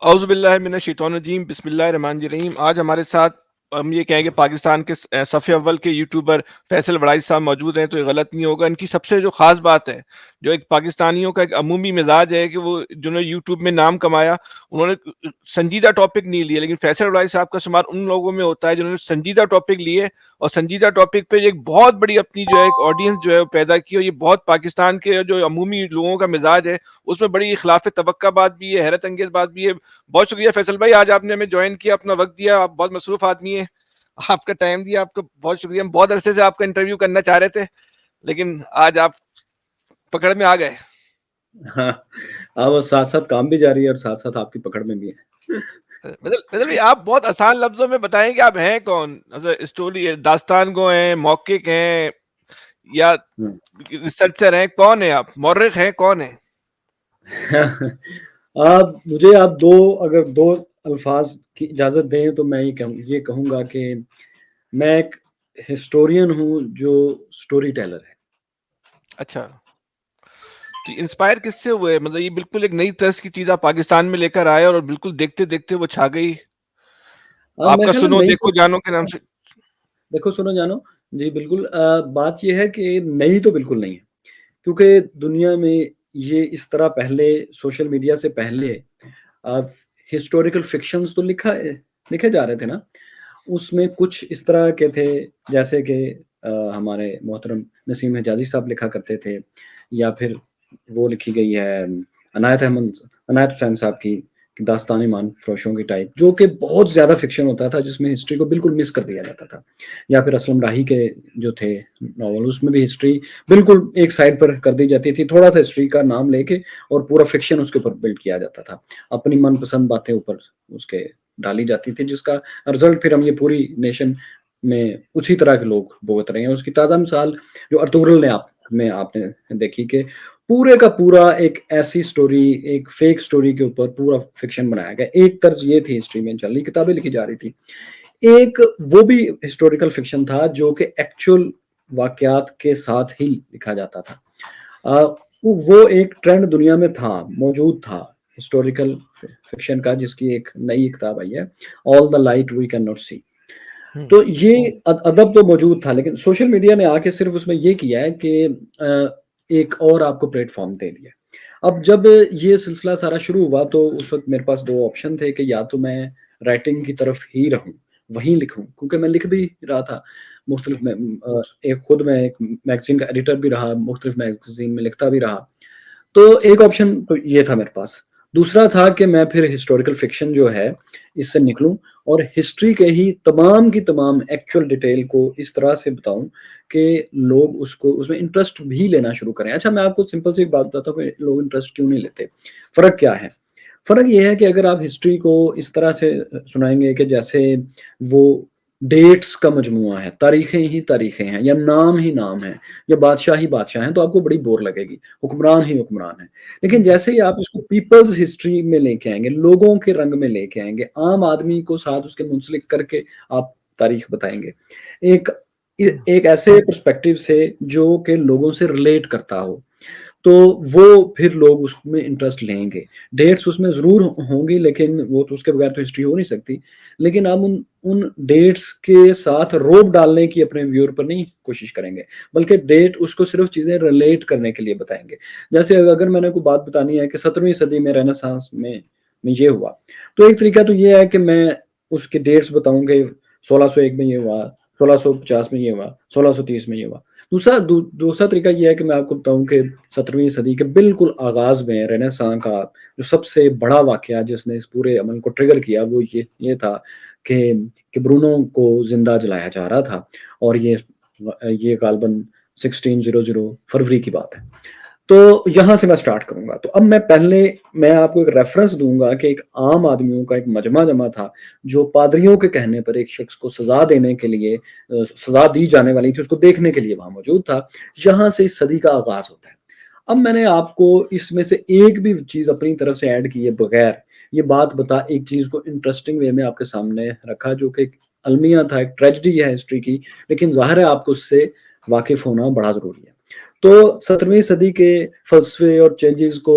اعوذ باللہ من الشیطان الرجیم، بسم اللہ الرحمن الرحیم۔ آج ہمارے ساتھ ہم یہ کہیں گے پاکستان کے صف اول کے یوٹیوبر فیصل وڑائی صاحب موجود ہیں، تو یہ غلط نہیں ہوگا۔ ان کی سب سے جو خاص بات ہے، جو ایک پاکستانیوں کا ایک عمومی مزاج ہے کہ وہ جنہوں نے یوٹیوب میں نام کمایا، انہوں نے سنجیدہ ٹاپک نہیں لیے، لیکن فیصل وڑائی صاحب کا شمار ان لوگوں میں ہوتا ہے جنہوں نے سنجیدہ ٹاپک لیے اور سنجیدہ ٹاپک پہ ایک بہت بڑی اپنی جو ہے ایک آڈینس جو ہے وہ پیدا کی، اور یہ بہت پاکستان کے جو عمومی لوگوں کا مزاج ہے اس میں بڑی اخلاف توقع بات بھی ہے، حیرت انگیز بات بھی ہے۔ بہت شکریہ فیصل بھائی، آج آپ نے ہمیں جوائن کیا، اپنا وقت دیا، آپ بہت مصروف آدمی ہیں، آپ کا ٹائم دیا، آپ کو بہت شکریہ۔ ہم بہت عرصے سے آپ کا انٹرویو کرنا چاہ رہے تھے، لیکن آج آپ پکڑ میں آ گئے۔ ہاں وہ ساتھ ساتھ کام بھی جاری ہے اور ساتھ ساتھ آپ کی پکڑ میں بھی ہے۔ فیصل بھائی، آپ بہت آسان لفظوں میں بتائیں کہ آپ ہیں کون؟ اسٹوری داستان گو ہیں، محقق ہیں، یا ریسرچر ہیں؟ کون ہیں آپ؟ مورخ ہیں؟ کون ہیں؟ مجھے آپ اگر دو الفاظ کی اجازت دیں تو میں یہ کہوں گا کہ میں ایک ہسٹورین ہوں جو سٹوری ٹیلر ہے۔ اچھا، تو انسپائر کس سے ہوئے؟ مطلب یہ بالکل ایک نئی طرز کی چیز آپ پاکستان میں لے کر آئے اور بالکل دیکھتے دیکھتے وہ چھا گئی، آپ میرے کا خیال سنو میں نئی دیکھو جانو کے نام سے۔ دیکھو سنو جانو، جی بالکل۔ بات یہ ہے کہ نئی تو بالکل نہیں ہے، کیونکہ دنیا میں یہ اس طرح پہلے سوشل میڈیا سے پہلے ہسٹوریکل فکشنز تو لکھے جا رہے تھے نا۔ اس میں کچھ اس طرح کے تھے جیسے کہ ہمارے محترم نسیم حجازی صاحب لکھا کرتے تھے، یا پھر وہ لکھی گئی ہے عنایت حسین صاحب کی داستان ایمان فروشوں کی ٹائپ، جو کہ بہت زیادہ فکشن ہوتا تھا، جس میں ہسٹری کو بالکل مس کر دیا جاتا تھا۔ یا پھر اسلم راہی کے جو تھے ناول، اس میں بھی ہسٹری بالکل ایک سائڈ پر کر دی جاتی تھی، تھوڑا سا ہسٹری کا نام لے کے اور پورا فکشن اس کے اوپر بلڈ کیا جاتا تھا، اپنی من پسند باتیں اوپر اس کے ڈالی جاتی تھی، جس کا رزلٹ پھر ہم یہ پوری نیشن میں اسی طرح کے لوگ بھگت رہے ہیں۔ اس کی تازہ مثال جو ارطغرل میں آپ نے دیکھی کہ پورے کا پورا ایک ایسی سٹوری، ایک فیک سٹوری کے اوپر پورا فکشن بنایا گیا۔ ایک طرز یہ تھی ہسٹری میں چل رہی، کتابیں لکھی جا رہی تھی۔ ایک وہ بھی ہسٹوریکل فکشن تھا جو کہ ایکچوئل واقعات کے ساتھ ہی لکھا جاتا تھا۔ وہ ایک ٹرینڈ دنیا میں تھا، موجود تھا ہسٹوریکل فکشن کا، جس کی ایک نئی کتاب آئی ہے، all the light we can not see. تو یہ ادب تو موجود تھا، لیکن سوشل میڈیا نے آ کے صرف اس میں یہ کیا ہے کہ ایک اور آپ کو پلیٹ فارم دے دیا۔ اب جب یہ سلسلہ سارا شروع ہوا تو اس وقت میرے پاس دو آپشن تھے کہ یا تو میں رائٹنگ کی طرف ہی رہوں، وہیں لکھوں، کیونکہ میں لکھ بھی رہا تھا مختلف میں ایک میگزین کا ایڈیٹر بھی رہا، مختلف میگزین میں لکھتا بھی رہا۔ تو ایک آپشن تو یہ تھا میرے پاس۔ دوسرا تھا کہ میں پھر ہسٹوریکل فکشن جو ہے اس سے نکلوں اور ہسٹری کے ہی تمام کی تمام ایکچوئل ڈیٹیل کو اس طرح سے بتاؤں کہ لوگ اس میں انٹرسٹ بھی لینا شروع کریں۔ اچھا، میں آپ کو سمپل سی ایک بات بتاتا ہوں کہ لوگ انٹرسٹ کیوں نہیں لیتے۔ فرق کیا ہے؟ فرق یہ ہے کہ اگر آپ ہسٹری کو اس طرح سے سنائیں گے کہ جیسے وہ ڈیٹس کا مجموعہ ہے، تاریخیں ہی تاریخیں ہیں، یا نام ہی نام ہے، یا بادشاہ ہی بادشاہ ہیں، تو آپ کو بڑی بور لگے گی، حکمران ہی حکمران ہیں۔ لیکن جیسے ہی آپ اس کو پیپلز ہسٹری میں لے کے آئیں گے، لوگوں کے رنگ میں لے کے آئیں گے، عام آدمی کو ساتھ اس کے منسلک کر کے آپ تاریخ بتائیں گے، ایک ایسے پرسپیکٹیو سے جو کہ لوگوں سے ریلیٹ کرتا ہو، تو وہ پھر لوگ اس میں انٹرسٹ لیں گے۔ ڈیٹس اس میں ضرور ہوں گی، لیکن وہ تو اس کے بغیر تو ہسٹری ہو نہیں سکتی، لیکن آپ ان ڈیٹس کے ساتھ روب ڈالنے کی اپنے ویور پر نہیں کوشش کریں گے، بلکہ ڈیٹ اس کو صرف چیزیں ریلیٹ کرنے کے لیے بتائیں گے۔ جیسے اگر میں نے کوئی بات بتانی ہے کہ 17ویں صدی میں رینیسانس میں یہ ہوا، تو ایک طریقہ تو یہ ہے کہ میں اس کے ڈیٹس بتاؤں کہ 1601 میں یہ ہوا، 1650 میں یہ ہوا، 1630 میں یہ ہوا۔ دوسرا طریقہ یہ ہے کہ میں آپ کو بتاؤں کہ 17ویں صدی کے بالکل آغاز میں رینیسانس کا جو سب سے بڑا واقعہ جس نے اس پورے عمل کو ٹریگر کیا، وہ یہ تھا کہ برونو کو زندہ جلایا جا رہا تھا، اور یہ غالباً 1600 فروری کی بات ہے۔ تو یہاں سے میں سٹارٹ کروں گا۔ تو اب میں آپ کو ایک ریفرنس دوں گا کہ ایک عام آدمیوں کا ایک مجمع جمع تھا، جو پادریوں کے کہنے پر ایک شخص کو سزا دینے کے لیے، سزا دی جانے والی تھی، اس کو دیکھنے کے لیے وہاں موجود تھا۔ یہاں سے اس صدی کا آغاز ہوتا ہے۔ اب میں نے آپ کو اس میں سے ایک بھی چیز اپنی طرف سے ایڈ کیے بغیر یہ بات ایک چیز کو انٹرسٹنگ وے میں آپ کے سامنے رکھا، جو کہ ایک المیہ تھا، ایک ٹریجڈی ہے ہسٹری کی، لیکن ظاہر ہے آپ کو اس سے واقف ہونا بڑا ضروری ہے۔ تو 17ویں صدی کے فلسفے اور چینجز کو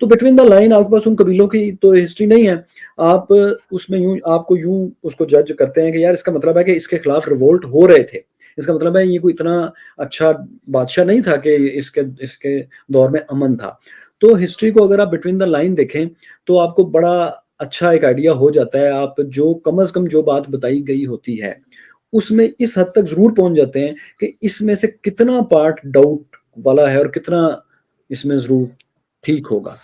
تو بٹوین دا لائن آپ کے پاس ان قبیلوں کی تو ہسٹری نہیں ہے. آپ اس میں آپ کو یوں اس کو جج کرتے ہیں کہ یار اس کا مطلب ہے کہ اس کے خلاف ریوولٹ ہو رہے تھے, اس کا مطلب ہے یہ کوئی اتنا اچھا بادشاہ نہیں تھا کہ اس کے دور میں امن تھا. تو ہسٹری کو اگر آپ بٹوین دا لائن دیکھیں تو آپ کو بڑا اچھا ایک آئیڈیا ہو جاتا ہے. آپ جو کم از کم جو بات بتائی گئی ہوتی ہے اس میں اس حد تک ضرور پہنچ جاتے ہیں کہ اس میں سے کتنا پارٹ ڈاؤٹ والا ہے اور کتنا اس میں ضرور ٹھیک ہوگا.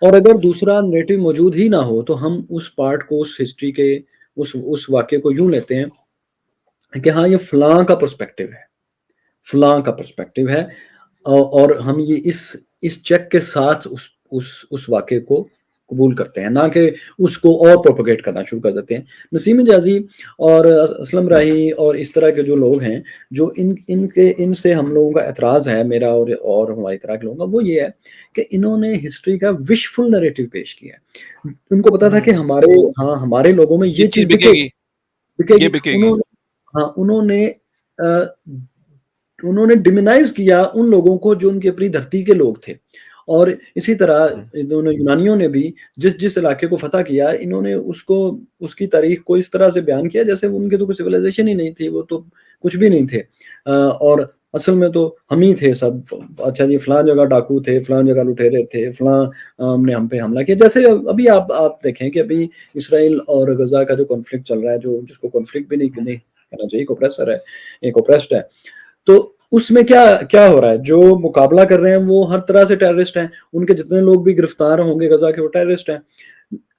اور اگر دوسرا نیریٹو موجود ہی نہ ہو تو ہم اس پارٹ کو, اس ہسٹری کے اس واقعے کو یوں لیتے ہیں کہ ہاں یہ فلاں کا پرسپیکٹیو ہے, فلاں کا پرسپیکٹیو ہے, اور ہم یہ اس چیک کے ساتھ اس واقعے کو قبول کرتے ہیں, نہ کہ اس کو اور پروپیگیٹ کرنا شروع کر دیتے ہیں. نسیم حجازی اور اسلم راہی اور اس طرح کے جو لوگ ہیں جو ان سے ہم لوگوں کا اعتراض ہے, میرا اور ہماری طرح کے لوگوں کا, وہ یہ ہے کہ انہوں نے ہسٹری کا وشفل نیریٹو پیش کیا ہے. ان کو پتا تھا کہ ہمارے لوگوں میں یہ چیز بکے گی, یہ بکے گی. انہوں نے ڈیمونائز کیا ان لوگوں کو جو ان کی اپنی دھرتی کے لوگ تھے. اور اسی طرح انہوں نے یونانیوں نے بھی جس علاقے کو فتح کیا, انہوں نے اس کی تاریخ کو اس طرح سے بیان کیا جیسے ان کے تو کوئی سویلائزیشن ہی نہیں تھی, وہ تو کچھ بھی نہیں تھے, اور اصل میں تو ہم ہی تھے سب. اچھا جی فلاں جگہ ڈاکو تھے, فلاں جگہ لٹیرے تھے, فلاں نے ہم پہ حملہ کیا. جیسے ابھی آپ دیکھیں کہ ابھی اسرائیل اور غزہ کا جو کانفلکٹ چل رہا ہے, جس کو کانفلکٹ بھی نہیں کہنا چاہیے, ایک اوپریسر ہے, ایک اوپریسڈ ہے, تو اس میں کیا ہو رہا ہے, جو مقابلہ کر رہے ہیں وہ ہر طرح سے ٹیررسٹ ہیں, ان کے جتنے لوگ بھی گرفتار ہوں گے غزہ کے وہ ٹیررسٹ ہیں.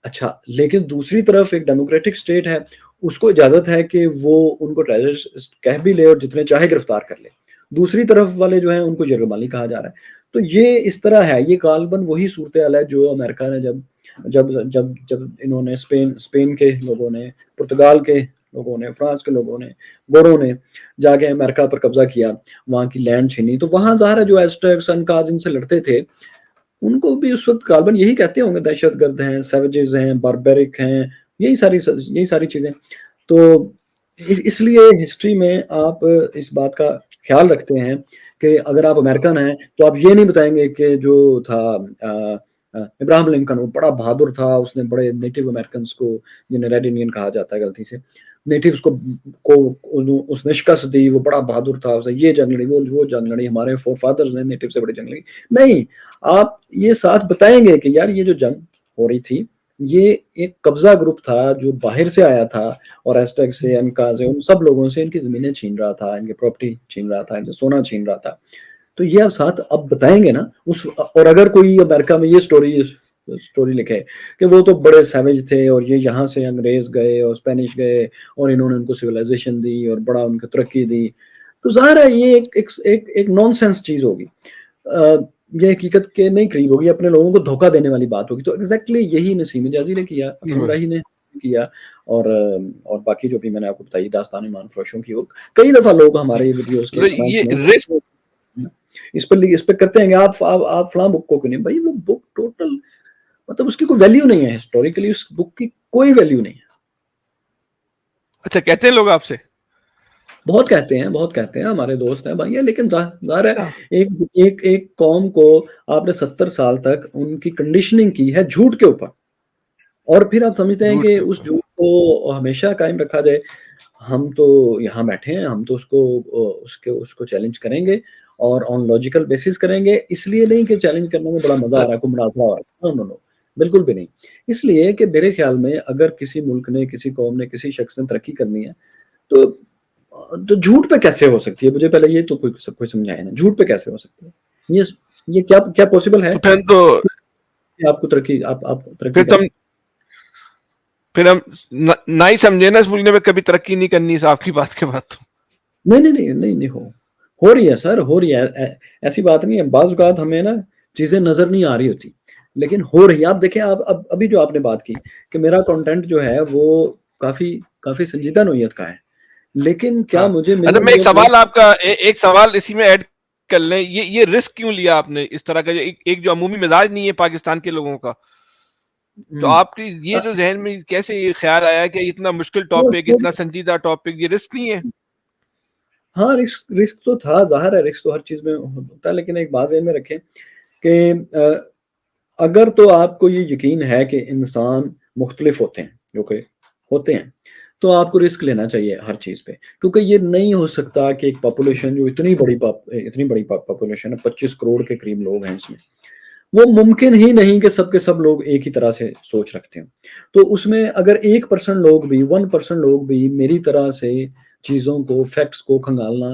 اچھا لیکن دوسری طرف ایک ڈیموکریٹک اسٹیٹ ہے, اس کو اجازت ہے کہ وہ ان کو ٹیررسٹ کہہ بھی لے اور جتنے چاہے گرفتار کر لے. دوسری طرف والے جو ہیں ان کو یرغمالی کہا جا رہا ہے. تو یہ اس طرح ہے, یہ غالباً وہی صورتحال ہے جو امریکہ نے جب انہوں نے اسپین کے لوگوں نے, پرتگال کے لوگوں نے, فرانس کے لوگوں نے, گوروں نے جا کے امریکہ پر قبضہ کیا, وہاں کی لینڈ چھینی, تو وہاں ظاہر ہے جو ایزٹیکس انکاز ان سے لڑتے تھے ان کو بھی اس وقت غالباً یہی کہتے ہوں گے, دہشت گرد ہیں, سیویجز ہیں, باربیرک ہیں, یہی ساری چیزیں. تو اس لیے ہسٹری میں آپ اس بات کا خیال رکھتے ہیں کہ اگر آپ امریکن ہیں تو آپ یہ نہیں بتائیں گے کہ جو تھا ابراہم لنکن وہ بڑا بہادر تھا, اس نے بڑے نیٹو امریکنس کو, جنہیں ریڈ انڈین کہا جاتا ہے غلطی سے, نیٹیوز کو اس نے شکست دی, وہ بڑا بہادر تھا, اس نے یہ جنگ لڑی, وہ جنگ لڑی, ہمارے فور فادرز نے نیٹیو سے بڑی جنگ لڑی. نہیں, آپ یہ ساتھ بتائیں گے کہ یار یہ جو جنگ ہو رہی تھی یہ ایک قبضہ گروپ تھا جو باہر سے آیا تھا, اور ایسٹیک سے, انکا سے, ان سب لوگوں سے ان کی زمینیں چھین رہا تھا, ان کی پراپرٹی چھین رہا تھا, ان سے سونا چھین رہا تھا. تو یہ آپ ساتھ اب بتائیں گے نا اور اگر کوئی امریکہ میں یہ اسٹوری لکھے کہ وہ تو بڑے سیویج تھے اور یہ یہاں سے انگریز گئے اور اسپینش گئے اور انہوں نے ان کو سویلائزیشن دی اور بڑا ان کو ترقی دی, تو ظاہر ہے یہ ایک نان سینس چیز ہوگی, یہ حقیقت کے نہیں قریب ہوگی, اپنے لوگوں کو دھوکہ دینے والی بات ہوگی. تو ایگزیکٹلی یہی نسیم حجازی نے کیا, اسلم راہی نے کیا, اور باقی جو بھی میں نے آپ کو بتائی داستان ایمان فروشوں کی, کئی دفعہ لوگ ہمارے ویڈیوز کے اس پہ کرتے ہیں کہ آپ فلاں بک کو نہیں, بھائی وہ بک ٹوٹل مطلب اس کی کوئی ویلیو نہیں ہے, ہسٹوریکلی اس بک کی کوئی ویلیو نہیں ہے. اچھا کہتے ہیں لوگ آپ سے؟ بہت کہتے ہیں, ہمارے دوست ہیں, بھائی ہیں, لیکن ظاہر ہے ایک قوم کو آپ نے 70 سال تک ان کی کنڈیشننگ کی ہے جھوٹ کے اوپر, اور پھر آپ سمجھتے ہیں کہ اس جھوٹ کو ہمیشہ قائم رکھا جائے. ہم تو یہاں بیٹھے ہیں, ہم تو اس کو چیلنج کریں گے اور آن لاجیکل بیسس کریں گے. اس لیے نہیں کہ چیلنج کرنے میں بڑا مزہ آ رہا ہے, کوئی مناظرہ ہو رہا ہے, نو, بالکل بھی نہیں. اس لیے کہ میرے خیال میں اگر کسی ملک نے, کسی قوم نے, کسی شخص نے ترقی کرنی ہے تو جھوٹ پہ کیسے ہو سکتی ہے؟ مجھے پہلے یہ تو کوئی سمجھائے نا, جھوٹ پہ کیسے ہو سکتی ہے؟ یہ کیا پاسبل ہے آپ کو ترقی پھر ہم نہ ہی سمجھے نا اس ملک میں کبھی ترقی نہیں کرنی صاحب کی بات کے بعد. تو نہیں ہو رہی ہے سر, ہو رہی ہے, ایسی بات نہیں ہے. بعض اوقات ہمیں نا چیزیں نظر نہیں آ رہی ہوتی لیکن ہو رہی ہے. آپ دیکھیں, ابھی جو آپ نے بات کی کہ میرا کنٹینٹ جو ہے وہ کافی سنجیدہ نوعیت کا ہے, لیکن کیا مجھے اچھا میں ایک سوال اسی میں ایڈ کر لیں, یہ رسک کیوں لیا آپ نے اس طرح کا, ایک جو عمومی مزاج نہیں ہے پاکستان کے لوگوں کا, تو آپ کی یہ جو ذہن میں کیسے یہ خیال آیا کہ اتنا مشکل ٹاپک, اتنا سنجیدہ ٹاپک, یہ رسک نہیں ہے؟ ہاں رسک تو تھا, ظاہر ہے رسک تو ہر چیز میں ہوتا ہے, لیکن ایک بات ذہن میں رکھیں کہ اگر تو آپ کو یہ یقین ہے کہ انسان مختلف ہوتے ہیں، جو کہ ہوتے ہیں، تو آپ کو رسک لینا چاہیے ہر چیز پہ، کیونکہ یہ نہیں ہو سکتا کہ ایک پاپولیشن جو اتنی بڑی پاپولیشن ہے، 25 کروڑ کے قریب لوگ ہیں اس میں، وہ ممکن ہی نہیں کہ سب کے سب لوگ ایک ہی طرح سے سوچ رکھتے ہوں۔ تو اس میں اگر 1% لوگ بھی 1% لوگ بھی میری طرح سے چیزوں کو، فیکٹس کو کھنگالنا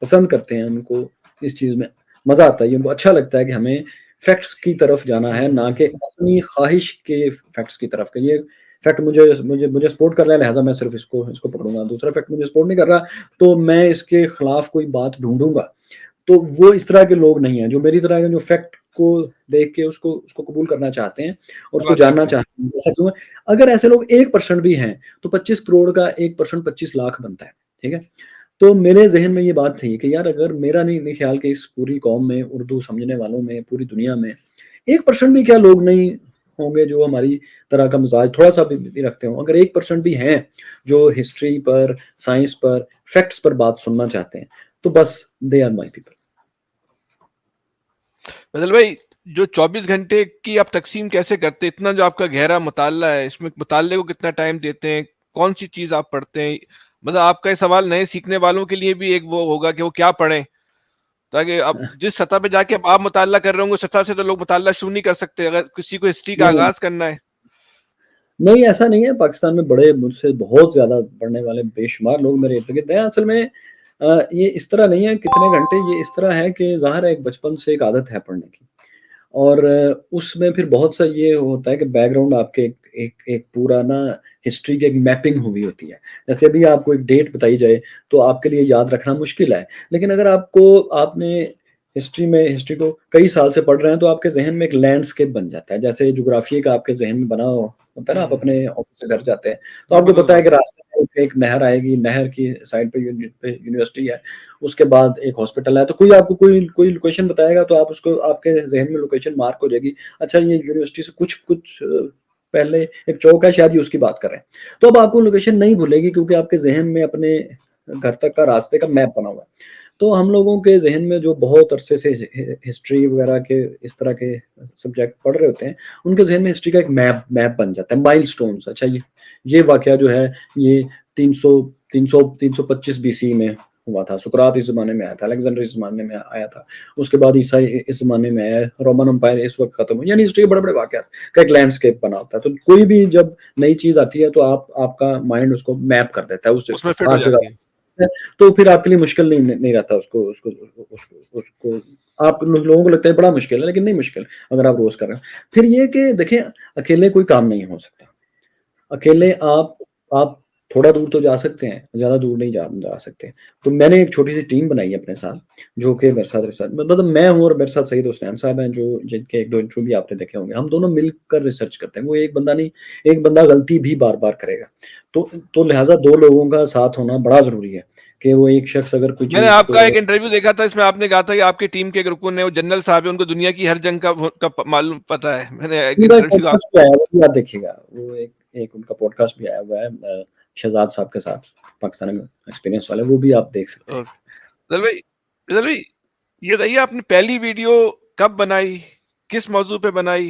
پسند کرتے ہیں، ان کو اس چیز میں مزہ آتا ہے، ان کو اچھا لگتا ہے کہ ہمیں فیکٹس کی طرف جانا ہے، نہ کہ اپنی خواہش کے فیکٹس کی طرف، کہ یہ فیکٹ مجھے سپورٹ کر رہا ہے لہٰذا میں صرف اس کو پکڑوں گا، دوسرا فیکٹ مجھے سپورٹ نہیں کر رہا تو میں اس کے خلاف کوئی بات ڈھونڈوں گا۔ تو وہ اس طرح کے لوگ نہیں ہیں جو میری طرح کے، جو فیکٹ کو دیکھ کے اس کو قبول کرنا چاہتے ہیں اور اس کو بات ہے جاننا آپ کی. چاہتے ہیں ایسا کیوں ہے۔ اگر ایسے لوگ 1% بھی ہیں تو 25 کروڑ کا 1% 25 لاکھ بنتا ہے، ٹھیک ہے۔ تو میرے ذہن میں یہ بات تھی کہ یار اگر میرا نہیں خیال کہ اس پوری قوم میں، اردو سمجھنے والوں میں، پوری دنیا میں 1% بھی کیا لوگ نہیں ہوں گے جو ہماری طرح کا مزاج تھوڑا سا بھی رکھتے ہوں، اگر 1% بھی ہیں جو ہسٹری پر، سائنس پر، فیکٹس پر بات سننا چاہتے ہیں، تو بس they are my people. Faisal بھائی، جو 24 گھنٹے کی آپ تقسیم کیسے کرتے ہیں؟ اتنا جو آپ کا گہرا مطالعہ ہے، اس میں مطالعے کو کتنا ٹائم دیتے ہیں؟ کون سی چیز آپ پڑھتے ہیں؟ مطلب آپ کا یہ سوال نئے سیکھنے والوں کے لیے بھی ایک وہ ہوگا کہ وہ کیا پڑھیں، تاکہ اب جس سطح پہ جا کے آپ مطالعہ کر رہے ہوں گے، اس سطح سے تو لوگ مطالعہ شروع نہیں کر سکتے اگر کسی کو ہسٹری کا نہیں آغاز کرنا ہے. نہیں، ایسا نہیں ہے، پاکستان میں بڑے مجھ سے بہت زیادہ پڑھنے والے بے شمار لوگ میرے ارد گرد ہیں۔ اصل میں یہ اس طرح نہیں ہے کتنے گھنٹے، یہ اس طرح ہے کہ ظاہر ہے ایک بچپن سے ایک عادت ہے پڑھنے کی، اور اس میں پھر بہت سا یہ ہوتا ہے کہ بیک گراؤنڈ آپ کے ایک پورا نا ہسٹری کی ایک میپنگ ہوئی ہوتی ہے۔ جیسے ابھی آپ کو ایک ڈیٹ بتائی جائے تو آپ کے لیے یاد رکھنا مشکل ہے، لیکن اگر آپ نے ہسٹری کو کئی سال سے پڑھ رہے ہیں تو آپ کے ذہن میں ایک لینڈسکیپ بن جاتا ہے، جیسے جغرافیے کا آپ کے ذہن میں بنا ہوتا ہے نا، آپ اپنے آفس سے گھر جاتے ہیں تو آپ کو بالکل پتا ہے کہ بالکل. راستے میں ایک نہر آئے گی، نہر کی سائڈ پہ یونیورسٹی ہے، اس کے بعد ایک ہاسپٹل ہے، تو کوئی آپ کو کوئی لوکیشن بتائے گا تو آپ اس کو، آپ کے ذہن میں لوکیشن مارک ہو جائے گی، اچھا یہ یونیورسٹی سے کچھ پہلے ایک چوک ہے، شاید یہ اس کی بات کر رہے ہیں، تو اب آپ کو لوکیشن نہیں بھولے گی کیونکہ آپ کے ذہن میں اپنے گھر تک کا راستے کا میپ بنا ہوا ہے۔ تو ہم لوگوں کے ذہن میں جو بہت عرصے سے ہسٹری وغیرہ کے اس طرح کے سبجیکٹ پڑھ رہے ہوتے ہیں، ان کے ذہن میں ہسٹری کا ایک میپ بن جاتا ہے، مائل سٹونز۔ اچھا یہ واقعہ جو ہے یہ 325 BC میں ہوا تھا، سقراط اس زمانے میں آیا تھا، الیگزینڈر اس زمانے میں آیا تھا، اس کے بعد عیسائی اس زمانے میں آیا، رومن امپائر اس وقت ختم ہو، یعنی ہسٹری کے بڑے بڑے واقعات کا ایک لینڈسکیپ بنا ہوتا ہے۔ تو کوئی بھی جب نئی چیز آتی ہے تو آپ کا مائنڈ اس کو میپ کر دیتا ہے، اس اس میں فٹ ہو خاص جگہ، جاتی ہے. تو پھر آپ کے لیے مشکل نہیں رہتا اس کو آپ لوگوں کو لگتا ہے بڑا مشکل ہے، لیکن نہیں مشکل اگر آپ روز کر رہے ہیں۔ پھر یہ کہ دیکھیں، اکیلے کوئی کام نہیں ہو سکتا، اکیلے آپ تھوڑا دور تو جا سکتے ہیں، زیادہ دور نہیں جا سکتے۔ تو میں نے ایک چھوٹی سی ٹیم بنائی ہے اپنے ساتھ، جو کہ میرے ساتھ مطلب میں ہوں، اور میرے ساتھ سعید حسنین صاحب ہیں، جن کے ایک دو انٹرویو بھی آپ نے دیکھے ہوں گے۔ ہم دونوں مل کر ریسرچ کرتے ہیں، وہ ایک بندہ نہیں، ایک بندہ غلطی بھی بار بار کرے گا، تو لہٰذا 2 لوگوں کا ساتھ ہونا بڑا ضروری ہے، کہ وہ ایک شخص اگر کوئی میں نے چیز آپ کو کا ایک انٹرویو دیکھا تھا، اس میں آپ نے کہا تھا کہ آپ کی ٹیم کے ایک رکن ہے، وہ جنرل صاحب ہے، ان کو دنیا کی ہر جنگ کا معلوم پتا ہے. میں نے ایک ان کا ایک پوڈ انٹرویو کاسٹ بھی آیا ہوا ہے، وہ بھی آپ دیکھیے گا، وہ ایک ان کا پوڈ کاسٹ بھی آیا ہوا ہے شہزاد صاحب کے ساتھ، پاکستان ایکسپیرینس والے، وہ بھی آپ دیکھ سکتے ہیں۔ فضل بھائی، فضل بھائی، یہ بتائیے آپ نے پہلی ویڈیو کب بنائی، کس موضوع پہ بنائی،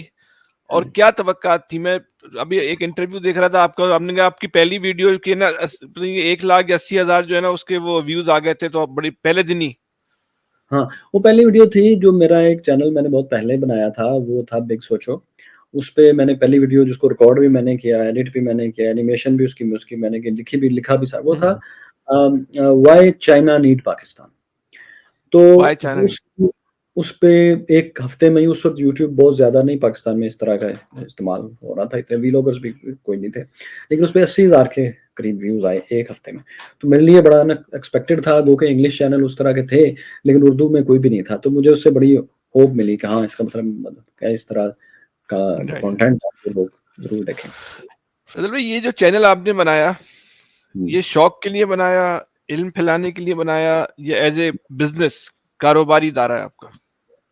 اور کیا توقعات تھی؟ میں ابھی ایک انٹرویو دیکھ رہا تھا آپ کا، ہم نے کہا آپ کی پہلی ویڈیو کی نا 1,80,000 جو ہے نا اس کے وہ ویوز آ گئے تھے، تو بڑی پہلے دن ہی. ہاں، وہ پہلی ویڈیو تھی جو میرا ایک چینل میں نے بہت پہلے بنایا تھا، وہ تھا بگ سوچو۔ اس پہ میں نے پہلی ویڈیو جس کو ریکارڈ بھی میں نے کیا، ایڈٹ بھی میں نے کیا، اینیمیشن بھی اس کی میں نے لکھا بھی، وہ تھا وائی چائنا نیڈ پاکستان۔ تو وائی چینل. اس پہ ایک ہفتے میں ہی، اس وقت یوٹیوب بہت زیادہ نہیں پاکستان میں اس طرح کا استعمال ہو رہا تھا، اتنے ویلوگرز بھی کوئی نہیں تھے، لیکن اس پہ 80,000 کے قریب ویوز آئے ایک ہفتے میں۔ تو میرے لیے بڑا ایکسپیکٹڈ تھا، گو کہ انگلش چینل اس طرح کے تھے لیکن اردو میں کوئی بھی نہیں تھا، تو مجھے اس سے بڑی ہوپ ملی کہ ہاں اس کا مطلب کیا، اس طرح کا جو کانٹینٹ ہے وہ لوگ ضرور دیکھیں۔ فضل بھائی، یہ جو چینل آپ نے بنایا، ہوں۔ یہ شوق کے لیے بنایا، علم پھیلانے کے لیے بنایا، یا ایز اے بزنس کاروباری ادارہ ہے آپ کا؟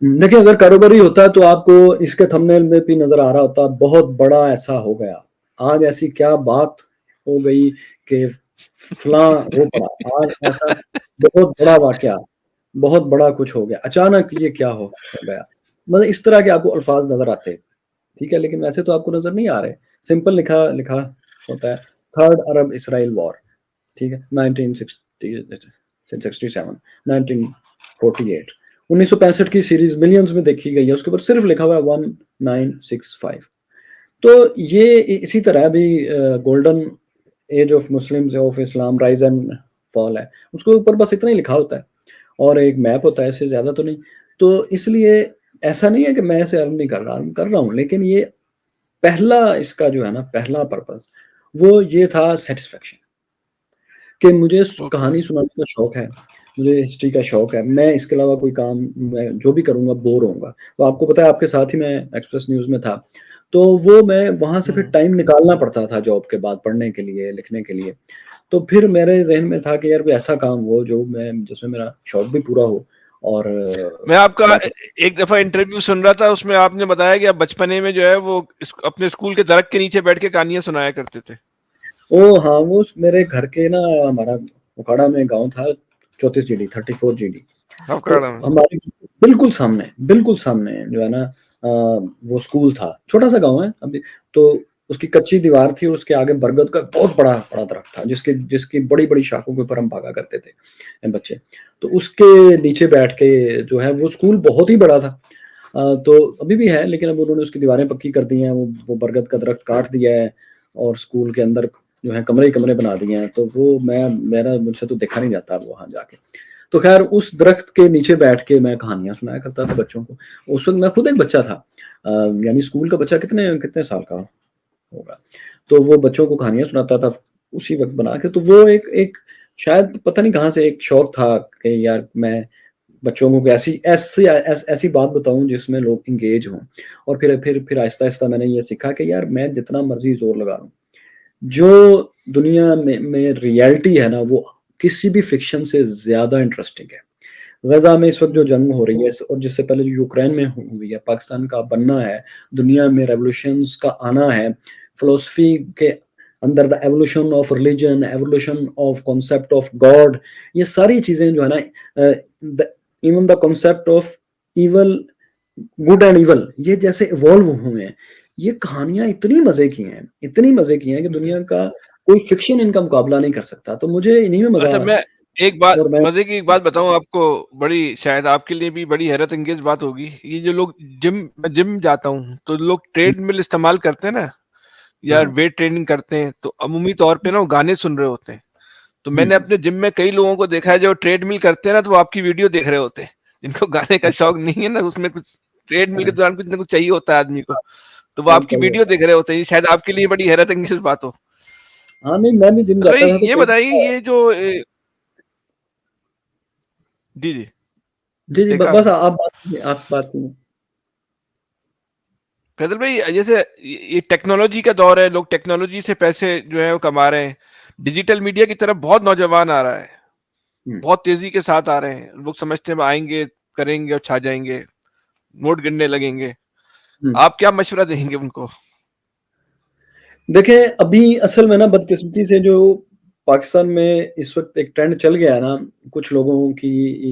دیکھیں، اگر کاروباری ہوتا تو آپ کو اس کے تھمبنیل میں بھی نظر آ رہا ہوتا، بہت بڑا ایسا ہو گیا، آج ایسی کیا بات ہو گئی کہ فلاں ہو پڑا، آج ایسا بہت بڑا واقعہ، بہت بڑا کچھ ہو گیا، اچانک یہ کیا ہو گیا، مطلب اس طرح کے آپ کو الفاظ نظر آتے۔ ٹھیک ہے، لیکن ویسے تو آپ کو نظر نہیں آ رہے. سمپل لکھا لکھا ہوتا ہے تھرڈ عرب اسرائیل وار. ٹھیک ہے، 1967 1948 1965 کی سیریز ملینز میں دیکھی گئی ہے، اس کے اوپر صرف لکھا ہوا ہے 1965. تو یہ اسی طرح بھی golden age of Muslims of Islam rise and fall ہے، اس کے اوپر بس اتنا ہی لکھا ہوتا ہے اور ایک میپ ہوتا ہے، اس سے زیادہ تو نہیں. تو اس لیے ایسا نہیں ہے کہ میں اسے ارن نہیں کر رہا ہوں، لیکن یہ پہلا اس کا جو ہے نا پہلا پرپز وہ یہ تھا سیٹسفیکشن، کہ مجھے اوکے. کہانی سنانے کا شوق ہے، مجھے ہسٹری کا شوق ہے، میں اس کے علاوہ کوئی کام میں جو بھی کروں گا بور ہوں گا. تو آپ کو پتا ہے آپ کے ساتھ ہی میں ایکسپریس نیوز میں تھا، تو وہ میں وہاں سے پھر ٹائم نکالنا پڑتا تھا جاب کے بعد پڑھنے کے لیے لکھنے کے لیے. تو پھر میرے ذہن میں تھا کہ یار کوئی ایسا کام ہو جو میں جس میں میرا شوق بھی پورا ہو اور میں آپ کا واپس. ایک دفعہ انٹرویو سن رہا تھا، اس میں آپ نے بتایا کہ آپ بچپنے میں جو ہے وہ اپنے اسکول کے درخت کے نیچے بیٹھ کے کہانیاں سنایا کرتے تھے. او ہاں، وہ میرے گھر کے نا، ہمارا اکھاڑا میں گاؤں تھا 34 جی ڈی 34 جی ڈی. تو اوکاڑا میں. ہمارے بالکل سامنے جو ہے نا وہ اسکول تھا، چھوٹا سا گاؤں ہے ابھی. تو اس کی کچی دیوار تھی، اس کے آگے برگد کا بہت بڑا بڑا درخت تھا جس کی بڑی بڑی شاخوں کے اوپر ہم بھاگا کرتے تھے بچے. تو اس کے نیچے بیٹھ کے جو ہے وہ اسکول بہت ہی بڑا تھا. تو ابھی بھی ہے، لیکن اب انہوں نے اس کی دیواریں پکی کر دی ہیں، وہ برگد کا درخت کاٹ دیا ہے اور اسکول کے اندر جو ہے کمرے ہی کمرے بنا دیے ہیں. تو وہ مجھ سے تو دیکھا نہیں جاتا وہاں جا کے. تو خیر اس درخت کے نیچے بیٹھ کے میں کہانیاں سنایا کرتا تھا بچوں کو. اس وقت میں خود ایک بچہ تھا، یعنی اسکول کا بچہ کتنے سال کا ہوگا. تو وہ بچوں کو کہانیاں سناتا تھا اسی وقت بنا کے. تو وہ ایک شاید پتہ نہیں کہاں سے ایک شوق تھا کہ یار میں بچوں کو ایسی بات بتاؤں جس میں لوگ انگیج ہوں. اور پھر آہستہ آہستہ میں نے یہ سیکھا کہ یار میں جتنا مرضی زور لگا لوں، جو دنیا میں ریئلٹی ہے نا وہ کسی بھی فکشن سے زیادہ انٹرسٹنگ ہے. غزہ میں اس وقت جو جنگ ہو رہی ہے اور جس سے پہلے جو یوکرین میں ہوئی ہے، پاکستان کا بننا ہے، دنیا میں ریولوشنز کا آنا ہے، فلسفی کے اندر the evolution of religion, evolution of concept of God, یہ ساری چیزیں جو ہے نا، even the concept of evil, good and evil, یہ جیسے ایوالو ہوئے ہیں. یہ کہانیاں اتنی مزے کی ہیں کہ دنیا کا کوئی فکشن ان کا مقابلہ نہیں کر سکتا. تو مجھے انہی میں مزہ اچھا، میں ایک بات اور میں مزے کی ایک بات بتاؤں آپ کو، بڑی شاید آپ کے لیے بھی بڑی حیرت انگیز بات ہوگی. یہ جو لوگ جم جاتا ہوں تو لوگ ٹریڈ مل استعمال کرتے ہیں نا، یا ہاں ویٹ ٹریننگ کرتے ہیں، تو عمومی طور پہ نا وہ گانے سن رہے ہوتے ہیں. تو میں نے اپنے جم میں کئی لوگوں کو دیکھا ہے جو ٹریڈ مل کرتے ہیں نا، تو وہ آپ کی ویڈیو دیکھ رہے ہوتے ہیں. جن کو گانے کا شوق نہیں ہے نا، اس میں کچھ ٹریڈ مل کے دوران کچھ نہ کچھ چاہیے ہوتا ہے آدمی کو، تو وہ آپ کی ویڈیو دیکھ رہے ہوتے ہیں. یہ شاید آپ کے لیے بڑی حیرت انگیز بات ہو. ہاں نہیں، میں بھی جم اچھا جاتا تھا تو یہ کئی بتائیے، یہ جو جی جی ایک بس آپ بات کیجیے. فیضل بھائی، جیسے یہ ٹیکنالوجی کا دور ہے، لوگ ٹیکنالوجی سے پیسے جو ہے وہ کما رہے ہیں. ڈیجیٹل میڈیا کی طرف بہت نوجوان آ رہا ہے، بہت تیزی کے ساتھ آ رہے ہیں. لوگ سمجھتے ہیں آئیں گے، کریں گے اور چھا جائیں گے، نوٹ گننے لگیں گے. آپ کیا مشورہ دیں گے ان کو؟ دیکھیں ابھی اصل میں نا بدقسمتی سے جو پاکستان میں اس وقت ایک ٹرینڈ چل گیا ہے نا کچھ لوگوں کی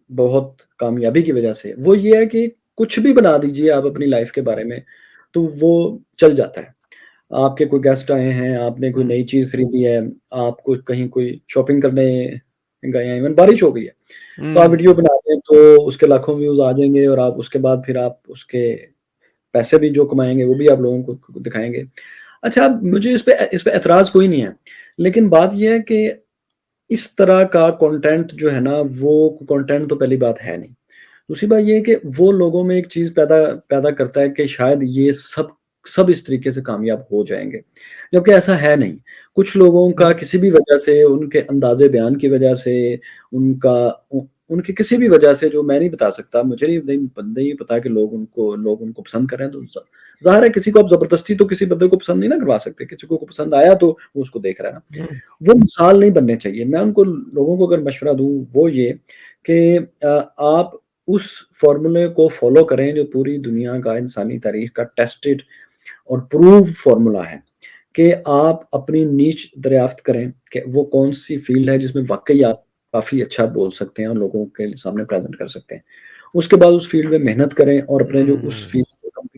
بہت کامیابی کی وجہ سے، وہ یہ ہے کہ کچھ بھی بنا دیجئے آپ اپنی لائف کے بارے میں تو وہ چل جاتا ہے. آپ کے کوئی گیسٹ آئے ہیں، آپ نے کوئی نئی چیز خریدی ہے، آپ کو کہیں کوئی شاپنگ کرنے گئے ہیں، ایون بارش ہو گئی ہے، تو آپ ویڈیو بناتے ہیں تو اس کے لاکھوں ویوز آ جائیں گے، اور آپ اس کے بعد پھر آپ اس کے پیسے بھی جو کمائیں گے وہ بھی آپ لوگوں کو دکھائیں گے. اچھا، مجھے اس پہ اعتراض کوئی نہیں ہے، لیکن بات یہ ہے کہ اس طرح کا کنٹینٹ جو ہے نا وہ کنٹینٹ تو پہلی بات ہے نہیں. دوسری بات یہ ہے کہ وہ لوگوں میں ایک چیز پیدا کرتا ہے کہ شاید یہ سب اس طریقے سے کامیاب ہو جائیں گے، جبکہ ایسا ہے نہیں. کچھ لوگوں کا کسی بھی وجہ سے، ان کے انداز بیان کی وجہ سے، ان کی کسی بھی وجہ سے جو میں نہیں بتا سکتا، مجھے نہیں پتا کہ لوگ ان کو پسند کریں. تو ظاہر ہے کسی کو آپ زبردستی تو کسی بندے کو پسند نہیں نہ کروا سکتے. کسی کو پسند آیا تو وہ اس کو دیکھ رہا ہے نا. وہ مثال نہیں بننے چاہیے. میں ان کو لوگوں کو اگر مشورہ دوں وہ یہ کہ آپ اس فارمولے کو فالو کریں جو پوری دنیا کا، انسانی تاریخ کا ٹیسٹڈ اور پروو فارمولا ہے، کہ آپ اپنی نیچ دریافت کریں کہ وہ کون سی فیلڈ ہے جس میں واقعی آپ کافی اچھا بول سکتے ہیں اور لوگوں کے سامنے پریزنٹ کر سکتے ہیں. اس کے بعد اس فیلڈ میں محنت کریں اور اپنے جو اس فیلڈ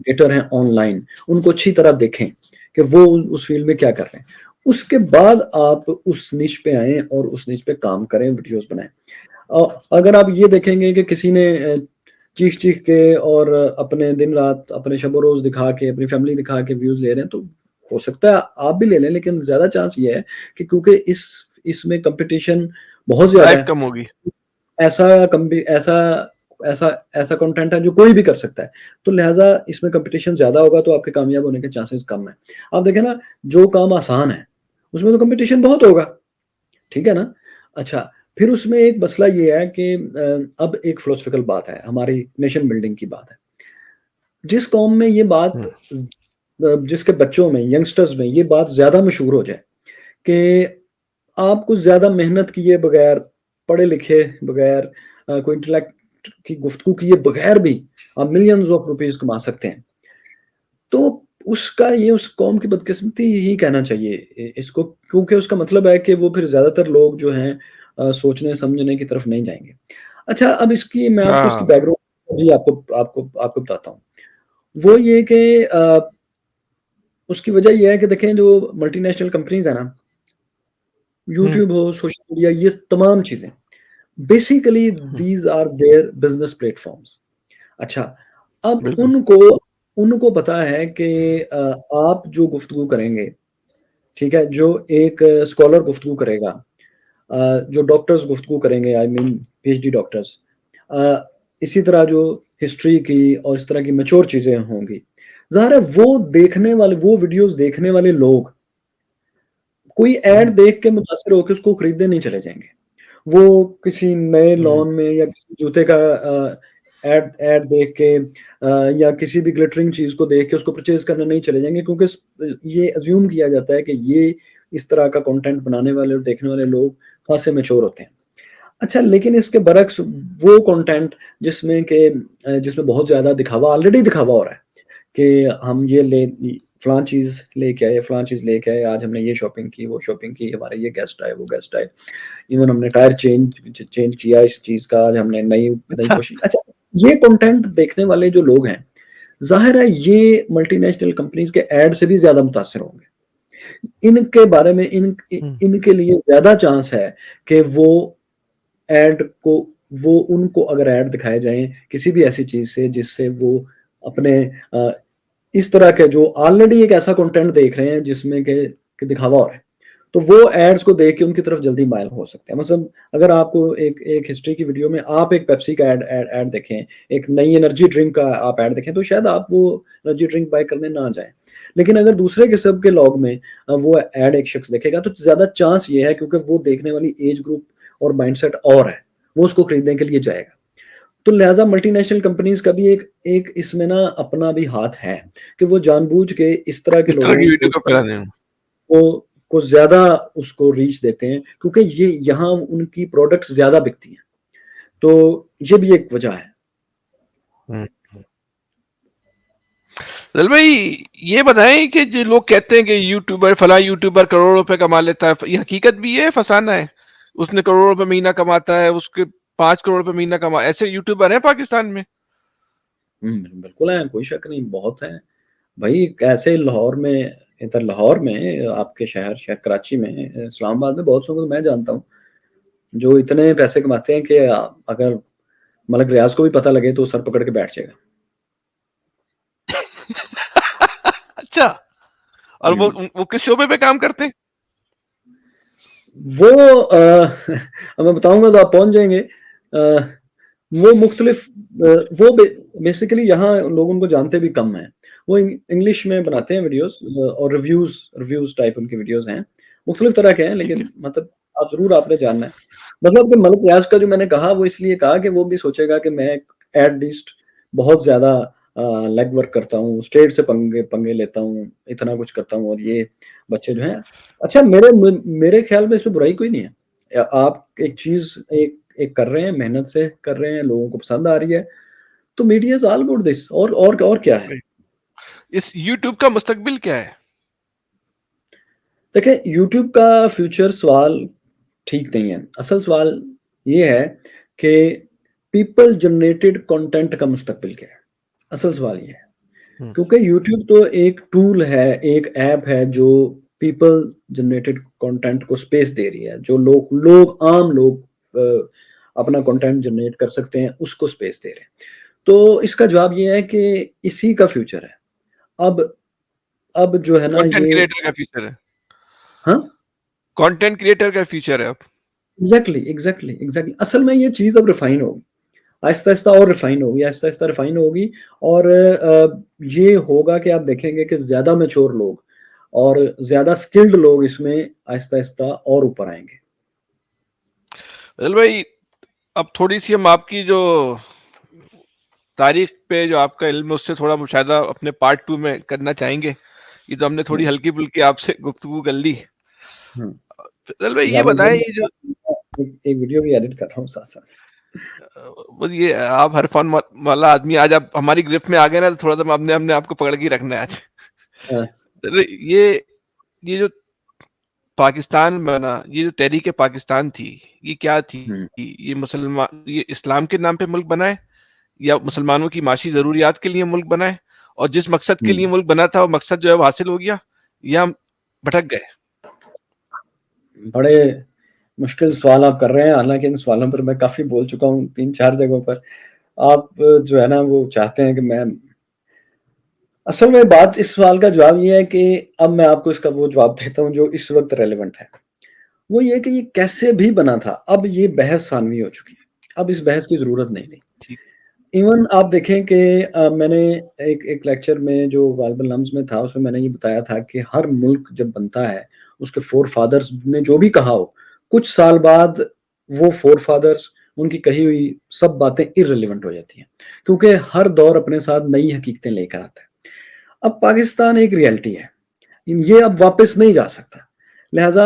کمیونیکیٹر ہیں آن لائن ان کو اچھی طرح دیکھیں کہ وہ اس فیلڈ میں کیا کر رہے ہیں. اس کے بعد آپ اس نش پہ آئیں اور اس نش پہ کام کریں, ویڈیوز بنائیں. اگر آپ یہ دیکھیں گے کہ کسی نے چیخ چیخ کے اور اپنے دن رات اپنے شب و روز دکھا کے اپنی فیملی دکھا کے ویوز لے رہے ہیں, تو ہو سکتا ہے آپ بھی لے لیں, لیکن زیادہ چانس یہ ہے کہ کیونکہ اس میں کمپٹیشن بہت زیادہ لائف ہے, کم ہوگی. ایسا کنٹینٹ ہے جو کوئی بھی کر سکتا ہے, تو لہٰذا اس میں کمپٹیشن زیادہ ہوگا تو آپ کے کامیاب ہونے کے چانسز کم ہیں. آپ دیکھیں نا, جو کام آسان ہے اس میں تو کمپٹیشن بہت ہوگا, ٹھیک ہے نا. اچھا, پھر اس میں ایک مسئلہ یہ ہے کہ اب ایک فلسفیکل بات ہے, ہماری نیشن بلڈنگ کی بات ہے. جس قوم میں یہ بات, جس کے بچوں میں, ینگسٹرز میں یہ بات زیادہ مشہور ہو جائے کہ آپ کو زیادہ محنت کیے بغیر, پڑھے لکھے بغیر, کوئی انٹلیکٹ کی گفتگو کیے بغیر بھی آپ ملینز آف روپیز کما سکتے ہیں, تو اس کا یہ اس قوم کی بدقسمتی ہی کہنا چاہیے اس کو, کیونکہ اس کا مطلب ہے کہ وہ پھر زیادہ تر لوگ جو ہیں سوچنے سمجھنے کی طرف نہیں جائیں گے. اچھا, اب اس کی میں آپ کو اس کی بیک گراؤنڈ بھی آپ کو بتاتا ہوں. وہ یہ کہ اس کی وجہ یہ ہے کہ دیکھیں جو ملٹی نیشنل کمپنیز ہیں نا, یوٹیوب ہو, سوشل میڈیا, یہ تمام چیزیں basically these are their business platforms. اچھا, اب ان کو پتا ہے کہ آپ جو گفتگو کریں گے, ٹھیک ہے, جو ایک اسکالر گفتگو کرے گا, جو ڈاکٹرز گفتگو کریں گے, آئی مین پی ایچ ڈی ڈاکٹرز, اسی طرح جو ہسٹری کی اور اس طرح کی میچور چیزیں ہوں گی, ظاہر ہے وہ دیکھنے والے, وہ ویڈیوز دیکھنے والے لوگ کوئی ایڈ دیکھ کے متاثر ہو کے اس کو خریدنے نہیں چلے جائیں گے. وہ کسی نئے لون میں یا کسی جوتے کا ایڈ دیکھ کے یا کسی بھی گلٹرنگ چیز کو دیکھ کے اس کو پرچیز کرنے نہیں چلے جائیں گے, کیونکہ یہ ازیوم کیا جاتا ہے کہ یہ اس طرح کا کنٹینٹ بنانے والے اور دیکھنے والے لوگ خاصے میچور ہوتے ہیں. اچھا, لیکن اس کے برعکس وہ کنٹینٹ جس میں بہت زیادہ دکھاوا, آلریڈی دکھاوا ہو رہا ہے کہ ہم یہ فلاں چیز لے کے آئے, فلاں چیز لے کے آئے, آج ہم نے یہ شاپنگ کی, وہ شاپنگ کی, ہمارے یہ گیسٹ آئے, وہ گیسٹ آئے, ایون ہم نے ٹائر چینج کیا اس چیز کا, آج ہم نے نئی کوشش. اچھا, یہ کنٹینٹ دیکھنے والے جو لوگ ہیں, ظاہر ہے یہ ملٹی نیشنل کمپنیز کے ایڈ سے بھی زیادہ متاثر ہوں گے. ان کے بارے میں ان کے لیے زیادہ چانس ہے کہ ان کو اگر ایڈ دکھائے جائیں کسی بھی ایسی چیز سے جس سے وہ اپنے اس طرح کے جو آلریڈی ایک ایسا کنٹینٹ دیکھ رہے ہیں جس میں کہ دکھاوا ہو رہا ہے, تو وہ ایڈز کو دیکھ کے ان کی طرف جلدی مائل ہو سکتے ہیں. مثلا اگر آپ کو ایک ہسٹری کی ویڈیو میں آپ ایک پیپسی کا ایڈ دیکھیں, ایک نئی انرجی ڈرنک کا آپ ایڈ دیکھیں, تو شاید آپ وہ انرجی ڈرنک بائی کرنے نہ جائیں. لیکن اگر دوسرے قسم کے لوگ میں وہ ایڈ ایک شخص دیکھے گا تو زیادہ چانس یہ ہے, کیونکہ وہ دیکھنے والی ایج گروپ اور مائنڈ سیٹ اور ہے, وہ اس کو خریدنے کے لیے جائے گا. تو لہٰذا ملٹی نیشنل کمپنیز کا بھی ایک اس میں نا اپنا بھی ہاتھ ہے کہ وہ جان بوجھ کے اس طرح کے لوگوں کو زیادہ اس کو ریچ دیتے ہیں, کیونکہ یہاں ان کی پروڈکٹس زیادہ بکتی ہیں. تو یہ بھی ایک وجہ ہے. دل بھائی, یہ بتائیں کہ جو لوگ کہتے ہیں کہ یوٹیوبر, فلاں یوٹیوبر کروڑوں روپے کما لیتا ہے, یہ حقیقت بھی ہے, فسانہ ہے؟ اس نے کروڑوں روپے مہینہ کماتا ہے, اس کے 5 کروڑ روپے مہینہ ایسے یوٹیوبر ہیں پاکستان میں؟ بالکل ہیں, کوئی شک نہیں, بہت ہیں بھائی. کیسے لاہور میں, ادھر لاہور میں, آپ کے شہر کراچی میں, اسلام آباد میں بہت سو کو میں جانتا ہوں جو اتنے پیسے کماتے ہیں کہ اگر ملک ریاض کو بھی پتہ لگے تو سر پکڑ کے بیٹھ جائے گا. اچھا, اور وہ کس شعبے پہ کام کرتے ہیں؟ وہ میں بتاؤں گا تو آپ پہنچ جائیں گے. وہ مختلف, وہ بیسیکلی یہاں لوگ ان کو جانتے بھی کم ہیں. وہ انگلش میں بناتے ہیں ویڈیوز, اور ریویوز ٹائپ ان کی ویڈیوز ہیں, مختلف طرح کے ہیں, لیکن مطلب آپ نے جاننا ہے. مطلب کہ ملک ریاض کا جو میں نے کہا, وہ اس لیے کہا کہ وہ بھی سوچے گا کہ میں ایٹ لیسٹ بہت زیادہ لیگ ورک کرتا ہوں, اسٹیٹ سے پنگے لیتا ہوں, اتنا کچھ کرتا ہوں, اور یہ بچے جو ہیں. اچھا, میرے خیال میں اس میں برائی کوئی نہیں ہے. آپ ایک چیز ایک کر رہے ہیں, محنت سے کر رہے ہیں, لوگوں کو پسند آ رہی ہے, تو media is all about this. اور کیا ہے اس یوٹیوب کا مستقبل کیا ہے؟ دیکھیں, یوٹیوب کا فیوچر سوال ٹھیک نہیں ہے. اصل سوال یہ ہے کہ پیپل جنریٹڈ کنٹینٹ کا مستقبل کیا ہے. اصل سوال یہ ہے کیونکہ یوٹیوب تو ایک ٹول ہے، ایک ایپ ہے جو پیپل جنریٹڈ کنٹینٹ کو اسپیس دے رہی ہے، جو عام لوگ اپنا کنٹینٹ جنریٹ کر سکتے ہیں، اس کو اسپیس دے رہے ہیں. تو اس کا جواب یہ ہے کہ اسی کا فیوچر ہے. اب جو ہے نا کنٹینٹ یہ کریٹر کا فیچر ہے. ہاں کنٹینٹ کریٹر کا فیچر ہے اب. ایگزیکٹلی اصل میں یہ چیز اب ریفائن ہوگی، آہستہ آہستہ اور ریفائن ہوگی. اور یہ ہوگا کہ آپ دیکھیں گے کہ زیادہ میچور لوگ اور زیادہ اسکلڈ لوگ اس میں آہستہ آہستہ اور اوپر آئیں گے. فیصل بھائی، اب تھوڑی سی ہم آپ کی جو تاریخ پہ جو آپ کا علم ہے اس سے تھوڑا مشاہدہ اپنے پارٹ 2 میں کرنا چاہیں گے. یہ تو ہم نے تھوڑی ہلکی پھلکی آپ سے گفتگو کر لی. فیصل بھائی یہ بتائیں، یہ جو ایک ویڈیو بھی ایڈٹ کر رہا ہوں ساتھ ساتھ. یہ آپ ہر فن والا آدمی، آج آپ ہماری گرفت میں آ گئے نا، تو تھوڑا سا ہم نے آپ کو پکڑ کے رکھنا ہے آج. یہ جو پاکستان بنا، یہ جو تحریک پاکستان تھی، یہ کیا تھی؟ یہ اسلام کے نام پہ ملک بنا ہے، یا مسلمانوں کی معاشی ضروریات کے لیے ملک بنا ہے؟ اور جس مقصد کے لیے ملک بنا تھا وہ مقصد جو ہے وہ حاصل ہو گیا، یا ہم بھٹک گئے؟ بڑے مشکل سوال آپ کر رہے ہیں، حالانکہ ان سوالوں پر میں کافی بول چکا ہوں 3-4 جگہوں پر. آپ جو ہے نا وہ چاہتے ہیں کہ میں اصل میں بات، اس سوال کا جواب یہ ہے کہ اب میں آپ کو اس کا وہ جواب دیتا ہوں جو اس وقت ریلیونٹ ہے. وہ یہ کہ یہ کیسے بھی بنا تھا، اب یہ بحث ثانوی ہو چکی ہے، اب اس بحث کی ضرورت نہیں. ایون آپ دیکھیں کہ میں نے ایک لیکچر میں جو غالب اللمز میں تھا، اس میں نے یہ بتایا تھا کہ ہر ملک جب بنتا ہے، اس کے فور فادرز نے جو بھی کہا ہو، کچھ سال بعد وہ فور فادرز، ان کی کہی ہوئی سب باتیں ارریلیونٹ ہو جاتی ہیں، کیونکہ ہر دور اپنے ساتھ نئی حقیقتیں لے کر آتا ہے. اب پاکستان ایک ریئلٹی ہے، یہ اب واپس نہیں جا سکتا. لہٰذا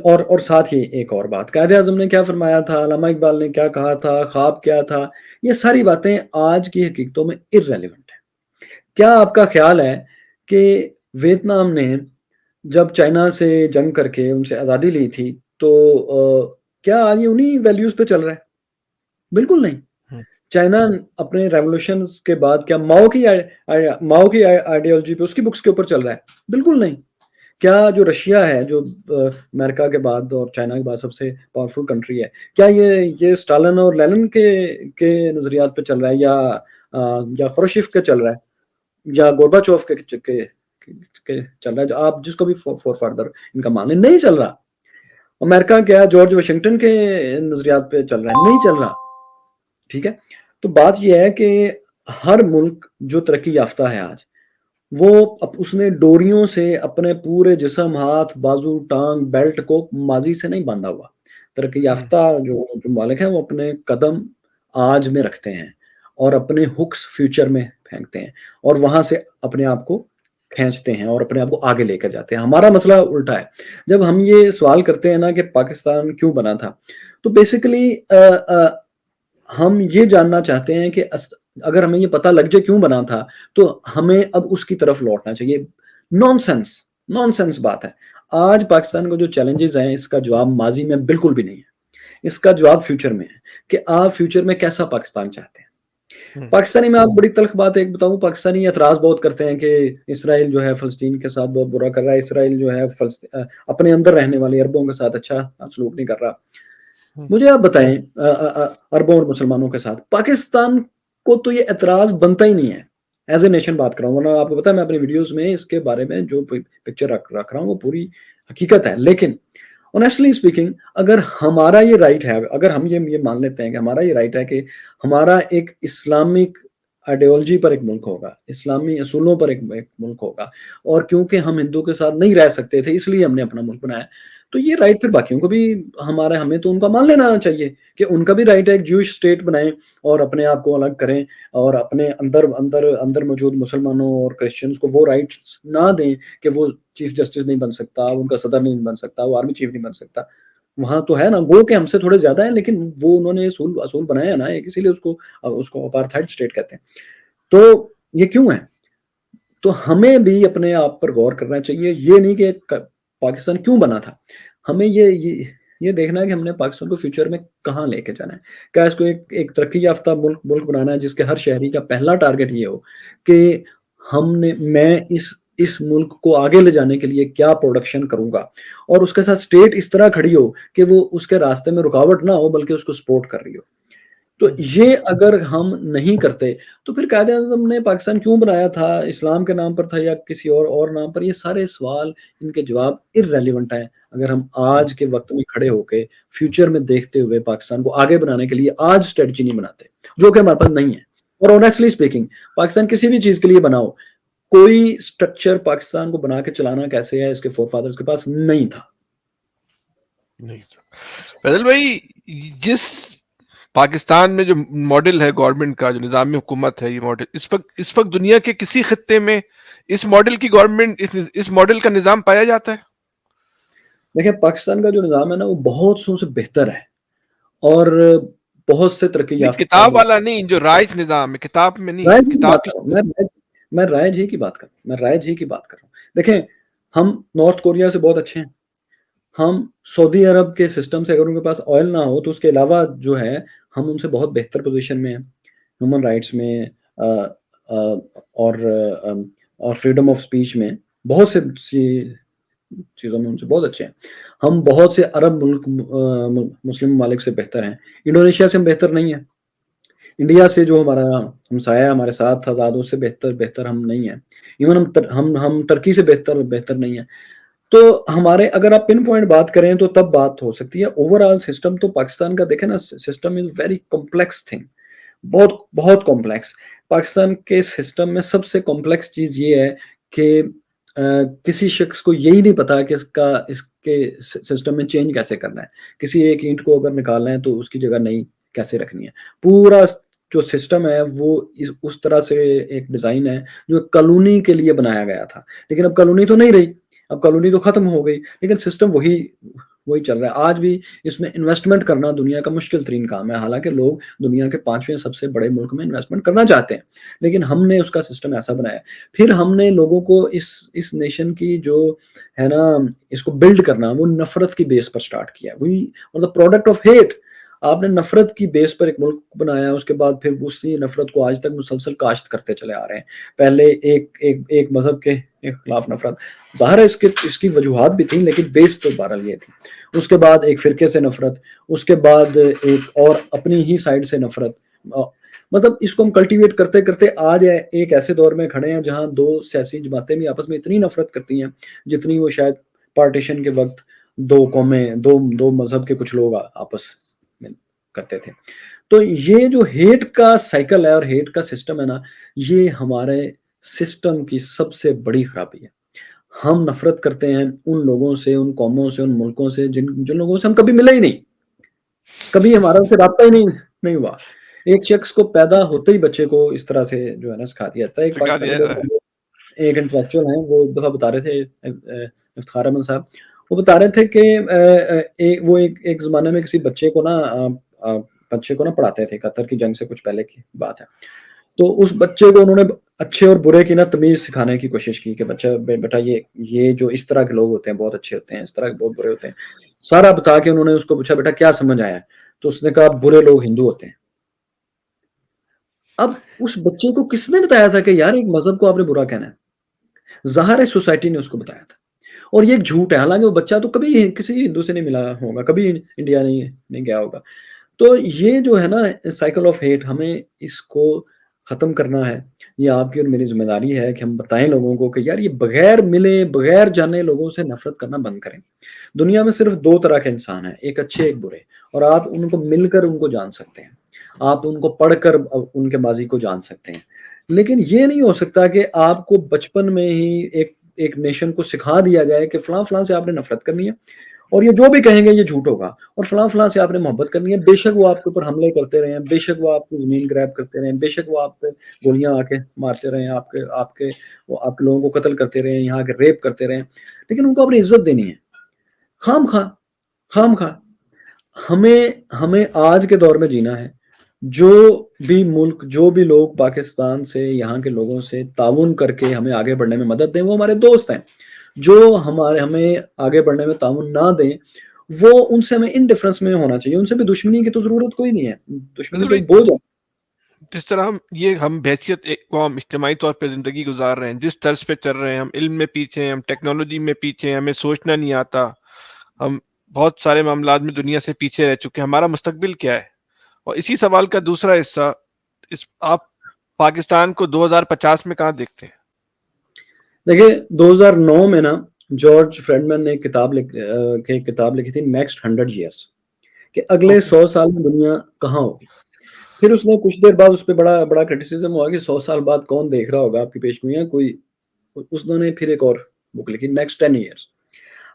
اور ساتھ ہی ایک اور بات، قائد اعظم نے کیا فرمایا تھا، علامہ اقبال نے کیا کہا تھا، خواب کیا تھا، یہ ساری باتیں آج کی حقیقتوں میں ارریلیونٹ ہیں. کیا آپ کا خیال ہے کہ ویتنام نے جب چائنا سے جنگ کر کے ان سے آزادی لی تھی، تو کیا آج یہ انہی ویلیوز پہ چل رہا ہے؟ بالکل نہیں. چائنا اپنے ریولوشن کے بعد کیا ماؤ کی آئیڈیالوجی پہ، اس کی بکس کے اوپر چل رہا ہے؟ بالکل نہیں. کیا جو رشیا ہے، جو امریکہ کے بعد اور چائنا کے بعد سب سے پاورفل کنٹری ہے، کیا یہ سٹالن اور لینن کے نظریات پہ چل رہا ہے، یا خروشیف کے چل رہا ہے، یا گورباچوف کے چل رہا ہے، جو آپ جس کو بھی فور فادر ان کا مان لیں؟ نہیں چل رہا. امریکہ کیا جارج واشنگٹن کے نظریات پہ چل رہا ہے؟ نہیں چل رہا. ٹھیک ہے. تو بات یہ ہے کہ ہر ملک جو ترقی یافتہ ہے آج، وہ اس نے ڈوریوں سے اپنے پورے جسم، ہاتھ، بازو، ٹانگ، بیلٹ کو ماضی سے نہیں باندھا ہوا. ترقی یافتہ جو ممالک ہیں وہ اپنے قدم آج میں رکھتے ہیں اور اپنے ہکس فیوچر میں پھینکتے ہیں، اور وہاں سے اپنے آپ کو کھینچتے ہیں اور اپنے آپ کو آگے لے کر جاتے ہیں. ہمارا مسئلہ الٹا ہے. جب ہم یہ سوال کرتے ہیں نا کہ پاکستان کیوں بنا تھا، تو بیسیکلی ہم یہ جاننا چاہتے ہیں کہ اگر ہمیں یہ پتہ لگ جائے کیوں بنا تھا، تو ہمیں اب اس کی طرف لوٹنا چاہیے. نان سینس بات ہے. آج پاکستان کو جو چیلنجز ہیں، اس کا جواب ماضی میں بالکل بھی نہیں ہے، اس کا جواب فیوچر میں ہے کہ آپ فیوچر میں کیسا پاکستان چاہتے ہیں. پاکستانی میں آپ بڑی تلخ بات ایک بتاؤں، پاکستانی اعتراض بہت کرتے ہیں کہ اسرائیل جو ہے فلسطین کے ساتھ بہت برا کر رہا ہے، اسرائیل جو ہے اپنے اندر رہنے والے عربوں کے ساتھ اچھا سلوک نہیں کر رہا. مجھے آپ بتائیں، عربوں اور مسلمانوں کے ساتھ پاکستان کو تو یہ اعتراض بنتا ہی نہیں ہے. ایز اے نیشن بات کر رہا ہوں، ورنہ آپ کو پتا ہے میں اپنی ویڈیوز میں اس کے بارے میں جو پکچر رکھ رہا ہوں وہ پوری حقیقت ہے. لیکن آنیسٹلی اسپیکنگ، اگر ہمارا یہ رائٹ ہے، اگر ہم یہ مان لیتے ہیں کہ ہمارا یہ رائٹ ہے کہ ہمارا ایک اسلامک آئیڈیالوجی پر ایک ملک ہوگا، اسلامی اصولوں پر ایک ملک ہوگا، اور کیونکہ ہم ہندو کے ساتھ نہیں رہ سکتے تھے اس لیے ہم نے اپنا ملک بنایا، تو یہ رائٹ پھر باقیوں کو بھی ہمیں تو ان کا مان لینا چاہیے کہ ان کا بھی رائٹ ہے ایک جوش اسٹیٹ بنائیں اور اپنے آپ کو الگ کریں، اور اپنے اندر موجود مسلمانوں اور کرسچنز کو وہ رائٹس نہ دیں کہ وہ چیف جسٹس نہیں بن سکتا، ان کا صدر نہیں بن سکتا، وہ آرمی چیف نہیں بن سکتا. وہاں تو ہے نا وہ کہ ہم سے تھوڑے زیادہ ہیں، لیکن وہ انہوں نے اصول بنائے ہیں نا، اسی لیے اس کو اپارتھائڈ اسٹیٹ کہتے ہیں. تو یہ کیوں ہے؟ تو ہمیں بھی اپنے آپ پر غور کرنا چاہیے. یہ نہیں کہ پاکستان کیوں بنا تھا، ہمیں یہ دیکھنا ہے کہ ہم نے پاکستان کو فیوچر میں کہاں لے کے جانا ہے. کیا اس کو ایک ترقی یافتہ ملک بنانا ہے جس کے ہر شہری کا پہلا ٹارگٹ یہ ہو کہ میں اس ملک کو آگے لے جانے کے لیے کیا پروڈکشن کروں گا، اور اس کے ساتھ اسٹیٹ اس طرح کھڑی ہو کہ وہ اس کے راستے میں رکاوٹ نہ ہو بلکہ اس کو سپورٹ کر رہی ہو. تو یہ اگر ہم نہیں کرتے تو پھر قائد اعظم نے پاکستان کیوں بنایا تھا، اسلام کے نام پر تھا یا کسی اور نام پر؟ یہ سارے سوال، ان کے جواب ارریلیونٹ ہیں اگر ہم آج کے وقت میں کھڑے ہو کے فیوچر میں دیکھتے ہوئے پاکستان کو آگے بنانے کے لیے آج اسٹریٹجی نہیں بناتے، جو کہ ہمارے پاس نہیں ہے. اور آنیسٹلی اسپیکنگ، پاکستان کسی بھی چیز کے لیے بناؤ، کوئی اسٹرکچر پاکستان کو بنا کے چلانا کیسے ہے اس کے فور فادرز کے پاس نہیں تھا. نہیں فیصل بھائی، جس پاکستان میں جو ماڈل ہے گورنمنٹ کا، جو نظام حکومت ہے، یہ ماڈل اس وقت دنیا کے کسی خطے میں اس ماڈل کی گورنمنٹ، اس ماڈل کا نظام پایا جاتا ہے؟ دیکھیں، پاکستان کا جو نظام ہے نا، وہ بہت سو سے بہتر ہے اور بہت سے ترقی نہیں، یافتہ کتاب والا نہیں، جو رائج نظام ہے، کتاب میں نہیں، رائج ہی کی کتاب بات کی. کر رہا ہوں میں رائج ہی کی بات کر رہا ہوں، میں رائج ہی کی بات کر رہا ہوں. دیکھیں، ہم نارتھ کوریا سے بہت اچھے ہیں. ہم سعودی عرب کے سسٹم سے اگر ان کے پاس آئل نہ ہو تو اس کے علاوہ جو ہے ہم ان سے بہت بہتر پوزیشن میں ہیں، ہیومن رائٹس میں اور فریڈم آف اسپیچ میں، بہت سے چیزوں میں ان سے بہت اچھے ہیں. ہم بہت سے عرب ملک مسلم ممالک سے بہتر ہیں. انڈونیشیا سے ہم بہتر نہیں ہیں. انڈیا سے جو ہمارا ہمسایہ ہمارے ساتھ آزاد، اس سے بہتر ہم نہیں ہیں. ایون ہم ٹرکی سے بہتر نہیں ہیں. تو ہمارے، اگر آپ پن پوائنٹ بات کریں تو تب بات ہو سکتی ہے. اوور آل سسٹم تو پاکستان کا دیکھیں نا، system is very complex thing, بہت بہت کمپلیکس. پاکستان کے سسٹم میں سب سے کمپلیکس چیز یہ ہے کہ کسی شخص کو یہی نہیں پتا کہ اس کے سسٹم میں چینج کیسے کرنا ہے. کسی ایک اینٹ کو اگر نکالنا ہے تو اس کی جگہ نہیں کیسے رکھنی ہے. پورا جو سسٹم ہے وہ اس طرح سے ایک ڈیزائن ہے جو کالونی کے لیے بنایا گیا تھا. لیکن اب کالونی تو نہیں رہی، اب کالونی تو ختم ہو گئی، لیکن سسٹم وہی چل رہا ہے. آج بھی اس میں انویسٹمنٹ کرنا دنیا کا مشکل ترین کام ہے، حالانکہ لوگ دنیا کے 5ویں سب سے بڑے ملک میں انویسٹمنٹ کرنا چاہتے ہیں، لیکن ہم نے اس کا سسٹم ایسا بنایا. پھر ہم نے لوگوں کو اس نیشن کی جو ہے نا، اس کو بلڈ کرنا، وہ نفرت کی بیس پر سٹارٹ کیا. وہی مطلب پروڈکٹ آف ہیٹ. آپ نے نفرت کی بیس پر ایک ملک بنایا، اس کے بعد پھر اسی نفرت کو آج تک مسلسل کاشت کرتے چلے آ رہے ہیں. پہلے ایک مذہب کے خلاف نفرت، ظاہر ہے اس کی وجوہات بھی تھیں، لیکن بیس تو بہرحال یہ تھی. اس کے بعد ایک فرقے سے نفرت، اس کے بعد ایک اور اپنی ہی سائڈ سے نفرت. مطلب اس کو ہم کلٹیویٹ کرتے کرتے آج ایک ایسے دور میں کھڑے ہیں جہاں دو سیاسی جماعتیں بھی آپس میں اتنی نفرت کرتی ہیں جتنی وہ شاید پارٹیشن کے وقت دو قومیں، دو مذہب کے کچھ لوگ آپس میں کرتے تھے. تو یہ جو ہیٹ کا سائیکل ہے اور ہیٹ کا سسٹم ہے نا، یہ ہمارے سسٹم کی سب سے بڑی خرابی ہے. ہم نفرت کرتے ہیں ان لوگوں سے، ان قوموں سے، ان ملکوں سے جن لوگوں سے ہم کبھی ملے ہی نہیں، کبھی ہمارا ان سے رابطہ ہی نہیں ہوا. ایک شخص کو پیدا ہوتے ہی بچے کو اس طرح سے جو ہے نا سکھا دیا جاتا ہے. ایک سکھا پاکستانی دیا لوگ، ایک انٹلیکچوئل ہیں، وہ ایک دفعہ بتا رہے تھے، افتخار احمد صاحب، وہ بتا رہے تھے کہ وہ ایک زمانے میں کسی بچے کو نا پڑھاتے تھے. قطر کی جنگ سے کچھ پہلے کی بات ہے. تو اس بچے کو انہوں نے اچھے اور برے کی نا تمیز سکھانے کی کوشش کی کہ بچہ بیٹا یہ جو اس طرح کے لوگ ہوتے ہیں بہت اچھے ہوتے ہیں، اس طرح کے بہت برے ہوتے ہیں. سارا بتا کے انہوں نے اس کو پوچھا بیٹا کیا سمجھ آیا؟ تو اس نے کہا برے لوگ ہندو ہوتے ہیں. اب اس بچے کو کس نے بتایا تھا کہ یار ایک مذہب کو آپ نے برا کہنا ہے؟ ظاہر ہے سوسائٹی نے اس کو بتایا تھا. اور یہ ایک جھوٹ ہے، حالانکہ وہ بچہ تو کبھی کسی ہندو سے نہیں ملا ہوگا، کبھی انڈیا نہیں گیا ہوگا. تو یہ جو ہے نا سائیکل آف ہیٹ، ہمیں اس کو ختم کرنا ہے. یہ آپ کی اور میری ذمہ داری ہے کہ ہم بتائیں لوگوں کو کہ یار یہ بغیر ملے، بغیر جانے لوگوں سے نفرت کرنا بند کریں. دنیا میں صرف 2 طرح کے انسان ہیں، ایک اچھے ایک برے، اور آپ ان کو مل کر ان کو جان سکتے ہیں، آپ ان کو پڑھ کر ان کے ماضی کو جان سکتے ہیں. لیکن یہ نہیں ہو سکتا کہ آپ کو بچپن میں ہی ایک نیشن کو سکھا دیا جائے کہ فلاں فلاں سے آپ نے نفرت کرنی ہے، اور یہ جو بھی کہیں گے یہ جھوٹ ہوگا، اور فلاں فلاں سے آپ نے محبت کرنی ہے. بے شک وہ آپ کے اوپر حملے کرتے رہے ہیں، بے شک وہ آپ کو زمین گریب کرتے رہے ہیں، بے شک وہ آپ پہ گولیاں آ کے مارتے رہے ہیں، آپ کے لوگوں کو قتل کرتے رہے ہیں، یہاں کے ریپ کرتے رہے ہیں، لیکن ان کو اپنی عزت دینی ہے. خام خواہ ہمیں آج کے دور میں جینا ہے. جو بھی ملک، جو بھی لوگ پاکستان سے، یہاں کے لوگوں سے تعاون کر کے ہمیں آگے بڑھنے میں مدد دیں، وہ ہمارے دوست ہیں. جو ہمیں آگے بڑھنے میں تعاون نہ دیں، وہ ان سے ہمیں ان ڈفرنس میں ہونا چاہیے. ان سے بھی دشمنی کی تو ضرورت کوئی نہیں ہے، دشمنی تو ایک بوجھ ہے. جس طرح ہم بحیثیت ایک قوم اجتماعی طور پہ زندگی گزار رہے ہیں، جس طرز پہ چل رہے ہیں، ہم علم میں پیچھے ہیں، ہم ٹیکنالوجی میں پیچھے ہیں، ہمیں سوچنا نہیں آتا، ہم بہت سارے معاملات میں دنیا سے پیچھے رہ چکے ہیں، ہمارا مستقبل کیا ہے؟ اور اسی سوال کا دوسرا حصہ، آپ پاکستان کو 2050 میں کہاں دیکھتے ہیں؟ دیکھیں 2009 میں نا جارج فرینڈمن نے کتاب لکھی تھی نیکسٹ 100 ایئرس، کہ اگلے اوکے 100 سال میں دنیا کہاں ہوگی. پھر اس نے کچھ دیر بعد اس پہ بڑا بڑا کرٹیسزم ہوا کہ 100 سال بعد کون دیکھ رہا ہوگا آپ کی پیش گوئیاں کوئی. انہوں نے پھر ایک اور بک لکھی نیکسٹ 10 ایئرس.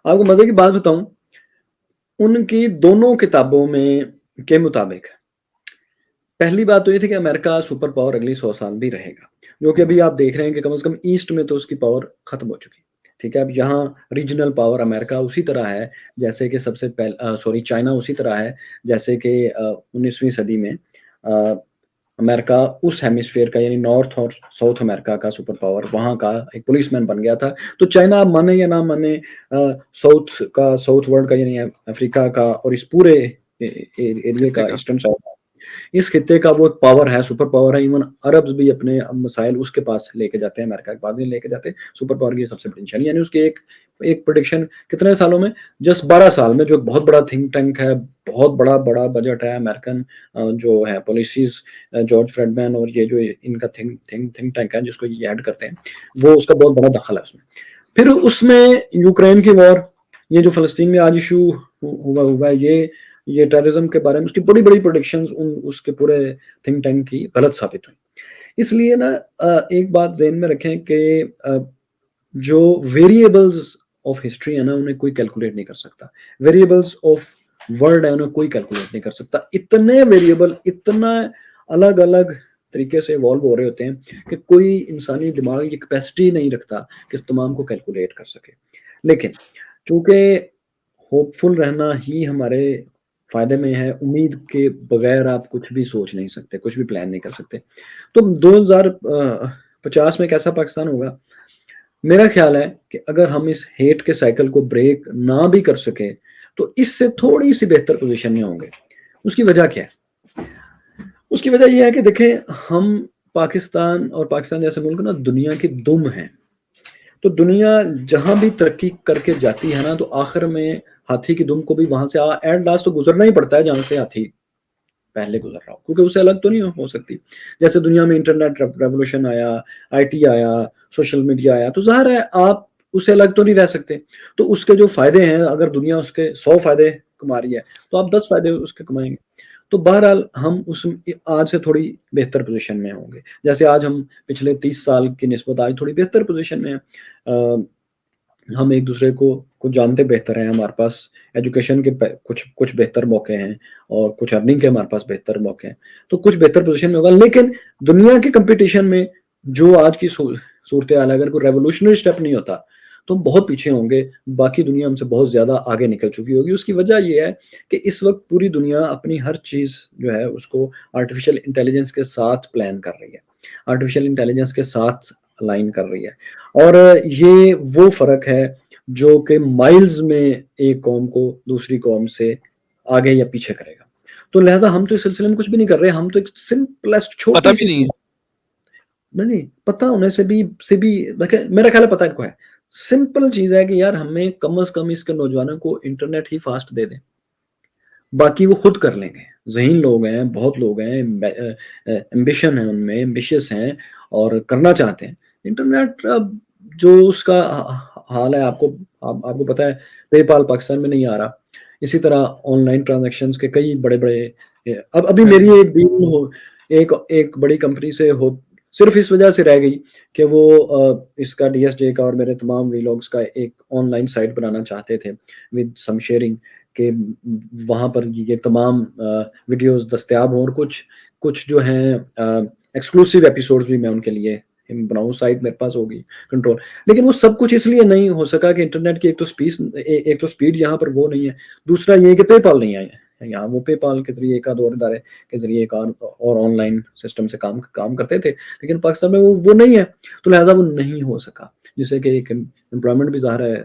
آپ کو مزے کی بات بتاؤں، ان کی دونوں کتابوں میں کے مطابق پہلی بات تو یہ تھی کہ امریکہ سپر پاور اگلی 100 سال بھی رہے گا، جو کہ ابھی آپ دیکھ رہے ہیں کہ کم از کم ایسٹ میں تو اس کی پاور ختم ہو چکی. ٹھیک ہے، اب یہاں ریجنل پاور امریکہ اسی طرح ہے جیسے کہ چائنا اسی طرح ہے جیسے کہ 19ویں صدی میں امریکہ اس ہیمسفیئر کا، یعنی نارتھ اور ساؤتھ امریکہ کا سپر پاور، وہاں کا ایک پولیس مین بن گیا تھا. تو چائنا مانے یا نہ مانے ساؤتھ ورلڈ کا، یعنی افریقہ کا اور اس پورے ایریا کا، خطے کا؟ ایسٹرن ساؤتھ، اس خطے کا وہ پاور ہے، سپر پاور ہے. ایون عربز بھی اپنے مسائل اس کے پاس لے کے جاتے ہیں، امریکہ کے پاس نہیں لے کے جاتے. سپر پاور کی سب سے بڑی نشانی، یعنی اس کی ایک پریڈکشن کتنے سالوں میں، جسٹ 12 سال میں، جو بہت بڑا تھنک ٹینک ہے، بہت بڑا بجٹ ہے امریکن جو ہے پالیسیز، جارج فرینڈمین اور یہ جو ان کا تھنک ٹینک ہے جس کو یہ ایڈ کرتے ہیں، وہ اس کا بہت بڑا دخل ہے اس میں. پھر اس میں یوکرین کی وار، یہ جو فلسطین میں آج ایشو ہوا ہے، یہ ٹیررزم کے بارے میں اس کی بڑی بڑی پروڈکشنز اس کے پورے تھنک ٹینک کی غلط ثابت ہوئی. اس لیے نا ایک بات ذہن میں رکھیں کہ جو ویریبلز آف ہسٹری ہے نا، انہیں کوئی کیلکولیٹ نہیں کر سکتا. ویریبلز آف ورلڈ ہے، انہیں کوئی کیلکولیٹ نہیں کر سکتا. اتنے ویریبل اتنا الگ الگ طریقے سے ایوالو ہو رہے ہوتے ہیں کہ کوئی انسانی دماغ یہ کیپیسٹی نہیں رکھتا کہ اس تمام کو کیلکولیٹ کر سکے. لیکن چونکہ ہوپ فل رہنا ہی ہمارے فائدے میں ہے، امید کے بغیر آپ کچھ بھی سوچ نہیں سکتے، کچھ بھی پلان نہیں کر سکتے. تو 2050 میں کیسا پاکستان ہوگا؟ میرا خیال ہے کہ اگر ہم اس ہیٹ کے سائیکل کو بریک نہ بھی کر سکے تو اس سے تھوڑی سی بہتر پوزیشن میں ہوں گے. اس کی وجہ کیا ہے؟ اس کی وجہ یہ ہے کہ دیکھیں، ہم پاکستان جیسے ملک نا دنیا کی دم ہیں. تو دنیا جہاں بھی ترقی کر کے جاتی ہے نا، تو آخر میں ہاتھی کی دم کو بھی وہاں سے ایٹ لاسٹ تو گزرنا ہی پڑتا ہے جہاں سے ہاتھی پہلے گزر رہا ہو، کیونکہ اسے الگ تو نہیں ہو سکتی. جیسے دنیا میں انٹرنیٹ ریولوشن آیا، آئی ٹی آیا، سوشل میڈیا آیا، تو ظاہر ہے آپ اسے الگ تو نہیں رہ سکتے. تو اس کے جو فائدے ہیں، اگر دنیا اس کے 100 فائدے کما رہی ہے تو آپ 10 فائدے اس کے کمائیں گے. تو بہرحال ہم آج سے تھوڑی بہتر پوزیشن میں ہوں گے، جیسے آج ہم پچھلے 30 سال کی نسبت آج تھوڑی بہتر پوزیشن میں ہیں. ہم ایک دوسرے کو جانتے بہتر ہیں، ہمارے پاس ایجوکیشن کے کچھ بہتر موقع ہیں، اور کچھ ارننگ کے ہمارے پاس بہتر موقع ہیں. تو کچھ بہتر پوزیشن میں ہوگا. لیکن دنیا کی کمپٹیشن میں جو آج کی صورتحال ہے، اگر کوئی ریولوشنری اسٹیپ نہیں ہوتا تو ہم بہت پیچھے ہوں گے. باقی دنیا ہم سے بہت زیادہ آگے نکل چکی ہوگی. اس کی وجہ یہ ہے کہ اس وقت پوری دنیا اپنی ہر چیز جو ہے اس کو آرٹیفیشل انٹیلیجنس کے ساتھ پلان کر رہی ہے، آرٹیفیشل انٹیلیجنس کے ساتھ الائن کر رہی ہے. اور یہ وہ فرق ہے جو کہ مائلز میں ایک قوم کو دوسری قوم سے آگے یا پیچھے کرے گا. تو لہذا ہم تو اس سلسلے میں کچھ بھی نہیں کر رہے. ہم تو ایک سمپلسٹ پتہ چھوٹی بھی سی نہیں چیز، ہے. نہیں پتہ ہونے سے بھی میرا خیال ہے پتہ کو ہے. سمپل چیز ہے کہ یار ہمیں کم از کم اس کے نوجوانوں کو انٹرنیٹ ہی فاسٹ دے دیں، باقی وہ خود کر لیں گے. ذہین لوگ ہیں، بہت لوگ ہیں، ایمبیشن ہے ان میں، ایمبیشیس ہیں اور کرنا چاہتے ہیں. انٹرنیٹ اب جو اس کا حال ہے، آپ کو پتہ ہے پے پال پاکستان میں نہیں آ رہا. اسی طرح آن لائن ٹرانزیکشنز کے کئی بڑے ابھی ہے. میری ایک ڈیل ایک بڑی کمپنی سے صرف اس وجہ سے رہ گئی کہ وہ اس کا ڈی ایس جے کا اور میرے تمام ویلاگس کا ایک آن لائن سائٹ بنانا چاہتے تھے ود سم شیئرنگ، کہ وہاں پر یہ تمام ویڈیوز دستیاب ہوں، اور کچھ جو ہیں ایکسکلوسیو ایپیسوڈز بھی میں ان کے لیے بناؤں. سائٹ میرے پاس ہوگی کنٹرول. لیکن وہ سب کچھ اس لیے نہیں ہو سکا کہ انٹرنیٹ کی ایک تو سپیڈ یہاں پر وہ نہیں ہے، دوسرا یہ کہ پے پال نہیں آئے یہاں. وہ پے پال کے ذریعے ایک اور ادارے کے ذریعے ایک اور آن لائن سسٹم سے کام کرتے تھے، لیکن پاکستان میں وہ نہیں ہے. تو لہٰذا وہ نہیں ہو سکا، جسے کہ ایک امپلائمنٹ بھی ظاہر ہے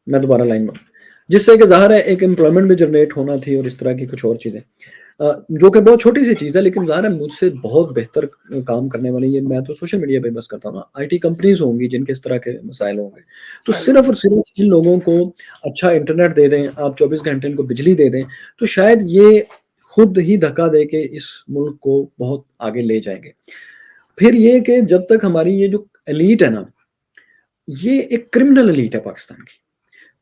میں دوبارہ لائن جس سے کہ ظاہر ہے ایک امپلائمنٹ بھی جنریٹ ہونا تھی اور اس طرح کی کچھ اور چیزیں، جو کہ بہت چھوٹی سی چیز ہے، لیکن ظاہر ہے مجھ سے بہت بہتر کام کرنے والی یہ، میں تو سوشل میڈیا پہ بس کرتا ہوں نا، آئی ٹی کمپنیز ہوں گی جن کے اس طرح کے مسائل ہوں گے، تو صرف اور صرف ان لوگوں کو اچھا انٹرنیٹ دے دیں، آپ 24 گھنٹے ان کو بجلی دے دیں، تو شاید یہ خود ہی دھکا دے کے اس ملک کو بہت آگے لے جائیں گے۔ پھر یہ کہ جب تک ہماری یہ جو ایلیٹ ہے نا، یہ ایک کرمنل ایلیٹ ہے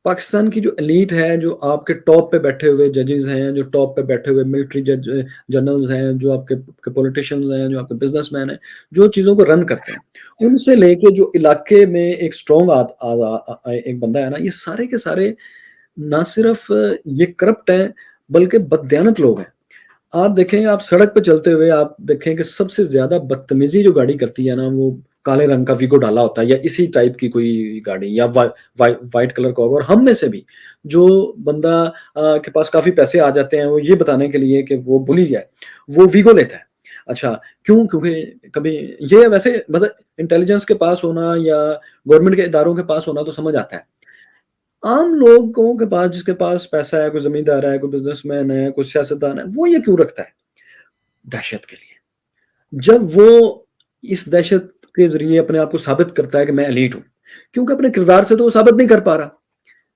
پاکستان کی جو ایلیٹ ہے، جو آپ کے ٹاپ پہ بیٹھے ہوئے ججز ہیں، جو ٹاپ پہ بیٹھے ہوئے ملٹری جنرلز ہیں، جو آپ کے پولیٹیشینز ہیں، جو آپ کے بزنس مین ہیں، جو چیزوں کو رن کرتے ہیں، ان سے لے کے جو علاقے میں ایک اسٹرانگ ایک بندہ ہے نا، یہ سارے کے سارے نہ صرف یہ کرپٹ ہیں بلکہ بددیانت لوگ ہیں۔ آپ دیکھیں، آپ سڑک پہ چلتے ہوئے آپ دیکھیں کہ سب سے زیادہ بدتمیزی جو گاڑی کرتی ہے نا، وہ کالے رنگ کا ویگو ڈالا ہوتا ہے یا اسی ٹائپ کی کوئی گاڑی، یا وائٹ کلر کا ہوگا، اور ہم میں سے بھی جو بندہ کے پاس کافی پیسے آ جاتے ہیں، وہ یہ بتانے کے لیے کہ وہ بلی ہے، وہ ویگو لیتا ہے۔ اچھا، کیوں؟ کیونکہ کبھی یہ ویسے مطلب انٹیلیجنس کے پاس ہونا یا گورنمنٹ کے اداروں کے پاس ہونا تو سمجھ آتا ہے، عام لوگوں کے پاس، جس کے پاس پیسہ ہے، کوئی زمیندار ہے، کوئی بزنس مین ہے، کوئی سیاستدان ہے، وہ یہ کیوں رکھتا ہے؟ دہشت کے لیے۔ جب وہ اس دہشت کے ذریعے اپنے آپ کو ثابت کرتا ہے کہ میں ایلیٹ ہوں، کیونکہ اپنے کردار سے تو وہ ثابت نہیں کر پا رہا،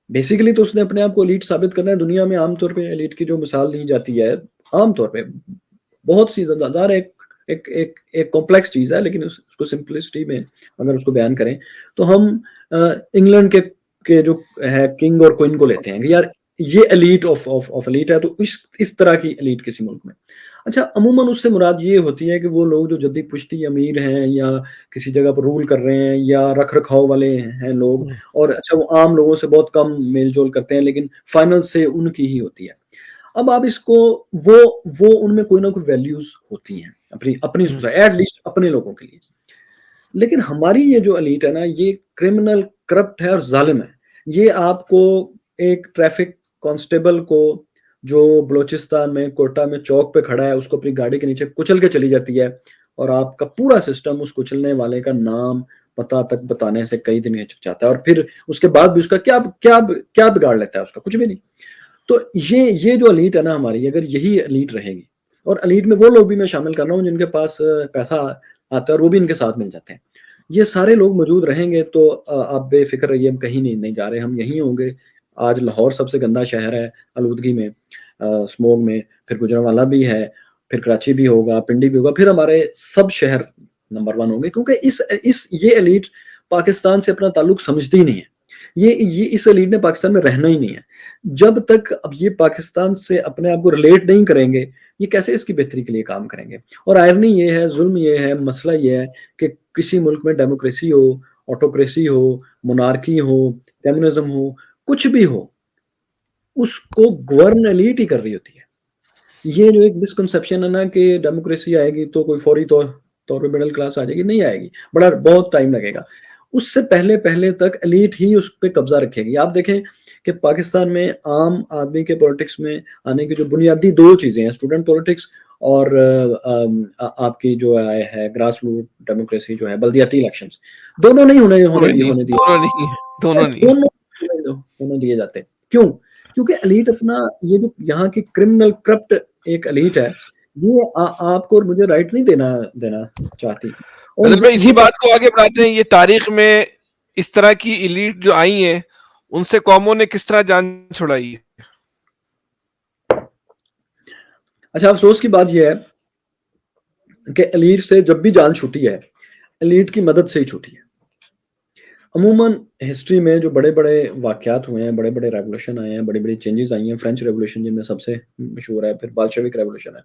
بیسیکلی تو اس نے اپنے آپ کو ایلیٹ ثابت کرنا ہے۔ دنیا میں عام طور پہ ایلیٹ کی جو مثال دی جاتی ہے، عام طور پہ بہت سی زیادہ ایک کمپلیکس چیز ہے، لیکن اس کو سمپلسٹی میں اگر اس کو بیان کریں تو ہم انگلینڈ کے جو ہے کنگ اور کوئن کو لیتے ہیں کہ یار یہ ایلیٹ آف ایلیٹ ہے، تو اس طرح کی ایلیٹ کسی ملک میں، اچھا عموماً اس سے مراد یہ ہوتی ہے کہ وہ لوگ جو جدی پشتی امیر ہیں یا کسی جگہ پر رول کر رہے ہیں یا رکھ رکھاؤ والے ہیں لوگ، اور اچھا وہ عام لوگوں سے بہت کم میل جول کرتے ہیں، لیکن فائنل سے ان کی ہی ہوتی ہے۔ اب آپ اس کو وہ ان میں کوئی نہ کوئی ویلیوز ہوتی ہیں اپنی سوسائٹی، ایٹ لیسٹ اپنے لوگوں کے لیے، لیکن ہماری یہ جو ایلیٹ ہے نا، یہ کرمنل، کرپٹ ہے اور ظالم ہے۔ یہ آپ کو ایک ٹریفک کانسٹیبل کو جو بلوچستان میں کوٹا میں چوک پہ کھڑا ہے، اس کو اپنی گاڑی کے نیچے کچل کے چلی جاتی ہے، اور آپ کا پورا سسٹم اس کچلنے والے کا نام پتہ تک بتانے سے کئی دن ہچک جاتا ہے، اور پھر اس کے بعد بھی اس کا کیا بگاڑ لیتا ہے، اس کا کچھ بھی نہیں۔ تو یہ جو ایلیٹ ہے نا ہماری، اگر یہی ایلیٹ رہے گی، اور ایلیٹ میں وہ لوگ بھی میں شامل کر رہا ہوں جن کے پاس پیسہ آتا ہے اور وہ بھی ان کے ساتھ مل جاتے ہیں، یہ سارے لوگ موجود رہیں گے تو آپ بے فکر رہیے، ہم کہیں نہیں جا رہے، ہم یہیں ہوں گے۔ آج لاہور سب سے گندا شہر ہے آلودگی میں، اسموگ میں، پھر گجرانوالہ بھی ہے، پھر کراچی بھی ہوگا، پنڈی بھی ہوگا، پھر ہمارے سب شہر نمبر 1 ہوں گے، کیونکہ یہ ایلیٹ پاکستان سے اپنا تعلق سمجھتی ہی نہیں ہے۔ یہ اس ایلیٹ نے پاکستان میں رہنا ہی نہیں ہے۔ جب تک اب یہ پاکستان سے اپنے آپ کو ریلیٹ نہیں کریں گے، یہ کیسے اس کی بہتری کے لیے کام کریں گے؟ اور آئرنی یہ ہے، ظلم یہ ہے، مسئلہ یہ ہے کہ کسی ملک میں ڈیموکریسی ہو، آٹوکریسی ہو، مونارکی ہو، کمیونزم ہو، کچھ بھی ہو، اس کو گورن ایلیٹ ہی کر رہی ہوتی ہے۔ یہ جو ایک مسکنسیپشن ہے نا کہ ڈیموکریسی آئے گی تو کوئی فوری طور پہ مڈل کلاس آ جائے گی، نہیں آئے گی، بہت ٹائم لگے گا۔ اس سے پہلے تک ایلیٹ ہی اس پہ قبضہ رکھے گی۔ آپ دیکھیں کہ پاکستان میں عام آدمی کے پولیٹکس میں آنے کی جو بنیادی 2 چیزیں ہیں، اسٹوڈنٹ پولیٹکس اور آپ کی جو ہے گراس روٹ ڈیموکریسی جو ہے، بلدیاتی الیکشنز، دونوں نہیں ہونے دیے جاتے۔ کیوں؟ کیونکہ ایلیٹ اپنا یہ جو یہاں کی کرمنل کرپٹ ایک ایلیٹ ہے، یہ آپ کو اور مجھے رائٹ نہیں دینا چاہتی، اور میں اسی یہ بات کو آگے بڑھاتے ہیں، یہ تاریخ میں اس طرح کی ایلیٹ جو آئی ہیں، ان سے قوموں نے کس طرح جان چھڑائی ہے؟ اچھا، افسوس کی بات یہ ہے کہ ایلیٹ سے جب بھی جان چھوٹی ہے، ایلیٹ کی مدد سے ہی چھوٹی ہے۔ عموماً ہسٹری میں جو بڑے بڑے واقعات ہوئے ہیں، بڑے بڑے ریولوشن آئے ہیں، بڑی بڑی چینجز آئی ہیں، فرینچ ریولوشن جن میں سب سے مشہور ہے، پھر بالشوک ریولوشن ہے،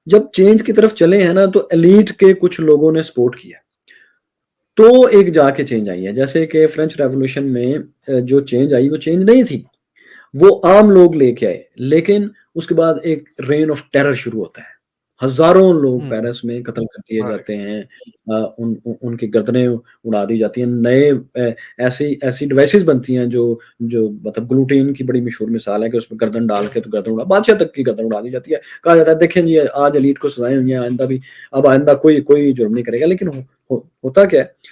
جب چینج کی طرف چلے ہیں نا، تو ایلیٹ کے کچھ لوگوں نے سپورٹ کیا، تو ایک جا کے چینج آئی ہے۔ جیسے کہ فرینچ ریولوشن میں جو چینج آئی، وہ چینج نہیں تھی، وہ عام لوگ لے کے آئے، لیکن اس کے بعد ایک رین آف ٹیرر شروع ہوتا ہے، ہزاروں لوگ پیرس میں قتل کر دیے جاتے ہیں، ان کی گردنیں اڑا دی جاتی ہیں، نئے ایسی ڈیوائسز بنتی ہیں جو مطلب گلوٹین کی بڑی مشہور مثال ہے کہ اس میں گردن ڈال کے تو گردن بادشاہ تک کی گردن اڑا دی جاتی ہے۔ کہا جاتا ہے دیکھیں جی، آج ایلیٹ کو سزائیں ہوئی ہیں، آئندہ کوئی جرم نہیں کرے گا، لیکن ہوتا کیا ہے،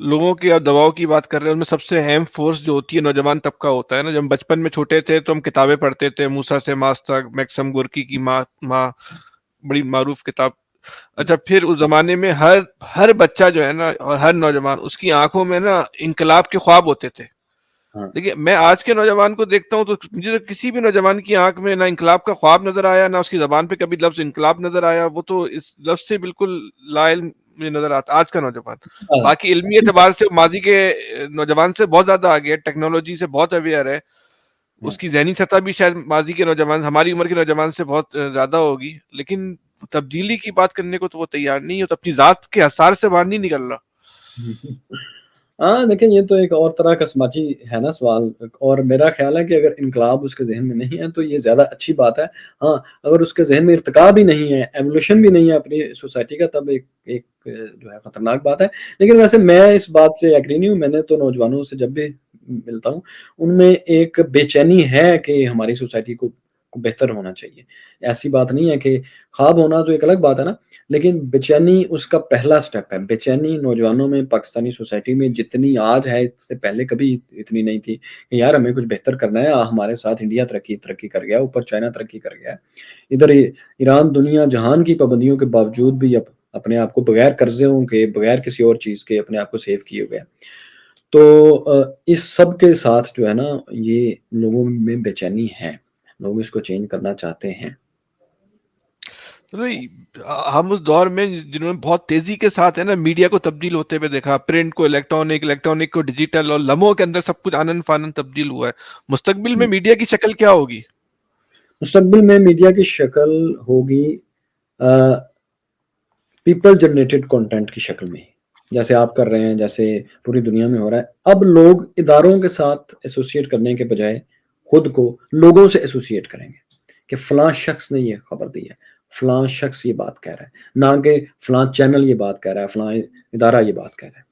لوگوں کی آپ دباؤ کی بات کر رہے ہیں، ان میں سب سے اہم فورس جو ہوتی ہے نوجوان طبقہ ہوتا ہے نا. جب ہم بچپن میں چھوٹے تھے تو ہم کتابیں پڑھتے تھے، موسیٰ سے ماس تک، میکسم گورکی کی ماں بڑی معروف کتاب. اچھا، پھر اس زمانے میں ہر بچہ جو ہے نا اور ہر نوجوان، اس کی آنکھوں میں نا انقلاب کے خواب ہوتے تھے. ہاں دیکھیے میں آج کے نوجوان کو دیکھتا ہوں تو مجھے تو کسی بھی نوجوان کی آنکھ میں نہ انقلاب کا خواب نظر آیا، نہ اس کی زبان پہ کبھی لفظ انقلاب نظر آیا. وہ تو اس لفظ سے بالکل لا علم مجھے نظر آتا آج کا نوجوان. ہاں، باقی علمی اچھی بات اعتبار سے ماضی کے نوجوان سے بہت زیادہ آگے ہے، ٹیکنالوجی سے بہت اویئر ہے. ہے. اس کی ذہنی سطح بھی شاید ماضی کے نوجوان، ہماری عمر کے نوجوان سے بہت زیادہ ہوگی، لیکن تبدیلی کی بات کرنے کو تو وہ تیار نہیں ہے، تو اپنی ذات کے اثار سے باہر نہیں نکل رہا. ہاں دیکھیں، یہ تو ایک اور طرح کا سماجی ہے نا سوال، اور میرا خیال ہے کہ اگر انقلاب اس کے ذہن میں نہیں ہے تو یہ زیادہ اچھی بات ہے. ہاں، اگر اس کے ذہن میں ارتقا بھی نہیں ہے، ایوولوشن بھی نہیں ہے اپنی سوسائٹی کا، تب ایک جو ہے خطرناک بات ہے. لیکن ویسے میں اس بات سے ایگری نہیں ہوں. میں نے تو نوجوانوں سے جب بھی ملتا ہوں ان میں ایک بے چینی ہے کہ ہماری سوسائٹی کو بہتر ہونا چاہیے. ایسی بات نہیں ہے کہ خواب ہونا تو ایک الگ بات ہے نا، لیکن بے چینی اس کا پہلا سٹیپ ہے. بے چینی نوجوانوں میں پاکستانی سوسائٹی میں جتنی آج ہے، اس سے پہلے کبھی اتنی نہیں تھی کہ یار ہمیں کچھ بہتر کرنا ہے. ہمارے ساتھ انڈیا ترقی کر گیا، اوپر چائنا ترقی کر گیا، ادھر ایران دنیا جہان کی پابندیوں کے باوجود بھی اب اپنے آپ کو بغیر قرضوں کے، بغیر کسی اور چیز کے اپنے آپ کو سیو کیے ہوئے. تو اس سب کے ساتھ جو ہے نا یہ لوگوں میں بے چینی ہے، لوگ اس کو چینج کرنا چاہتے ہیں. ہم اس دور میں جنہوں نے بہت تیزی کے ساتھ ہے نا میڈیا کو تبدیل ہوتے ہوئے دیکھا، پرنٹ کو الیکٹرانک، الیکٹرانک کو ڈیجیٹل، اور لمحوں کے اندر سب کچھ آنن فانن تبدیل ہوا ہے. مستقبل میں میڈیا کی شکل کیا ہوگی؟ مستقبل میں میڈیا کی شکل ہوگی پیپل جنریٹڈ کنٹینٹ کی شکل میں، جیسے آپ کر رہے ہیں، جیسے پوری دنیا میں ہو رہا ہے. اب لوگ اداروں کے ساتھ ایسوسیٹ کرنے کے بجائے خود کو لوگوں سے ایسوسیٹ کریں گے کہ فلاں شخص نے یہ خبر دی ہے، فلاں شخص یہ بات کہہ رہا ہے، نہ کہ فلاں چینل یہ بات کہہ رہا ہے، فلاں ادارہ یہ بات کہہ رہا ہے.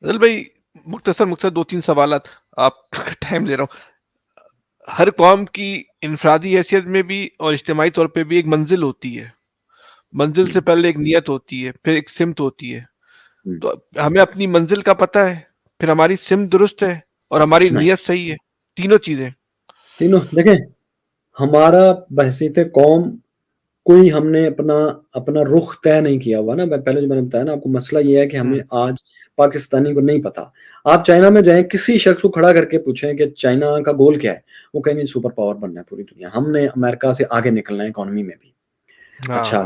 فضل بھائی، مختصر 2-3 سوالات، آپ ٹائم لے رہا ہوں. ہر قوم کی انفرادی حیثیت میں بھی اور اجتماعی طور پہ بھی ایک منزل ہوتی ہے. منزل سے پہلے ایک نیت ہوتی ہے، پھر ایک سمت ہوتی ہے. تو ہمیں اپنی منزل کا پتہ ہے، پھر ہماری سمت درست ہے، اور ہماری نہیں، نیت صحیح ہے. تینوں چیزیں. تینوں دیکھیں، ہمارا بحثیت قوم کوئی ہم نے اپنا رخ طے نہیں کیا ہوا نا. پہلے جو میں نے بتایا نا آپ کو، مسئلہ یہ ہے کہ ہمیں آج پاکستانی کو نہیں پتا. آپ چائنا میں جائیں، کسی شخص کو کھڑا کر کے پوچھیں کہ چائنا کا گول کیا ہے، وہ کہیں گے سپر پاور بننا ہے پوری دنیا، ہم نے امریکہ سے آگے نکلنا ہے اکانومی میں بھی. اچھا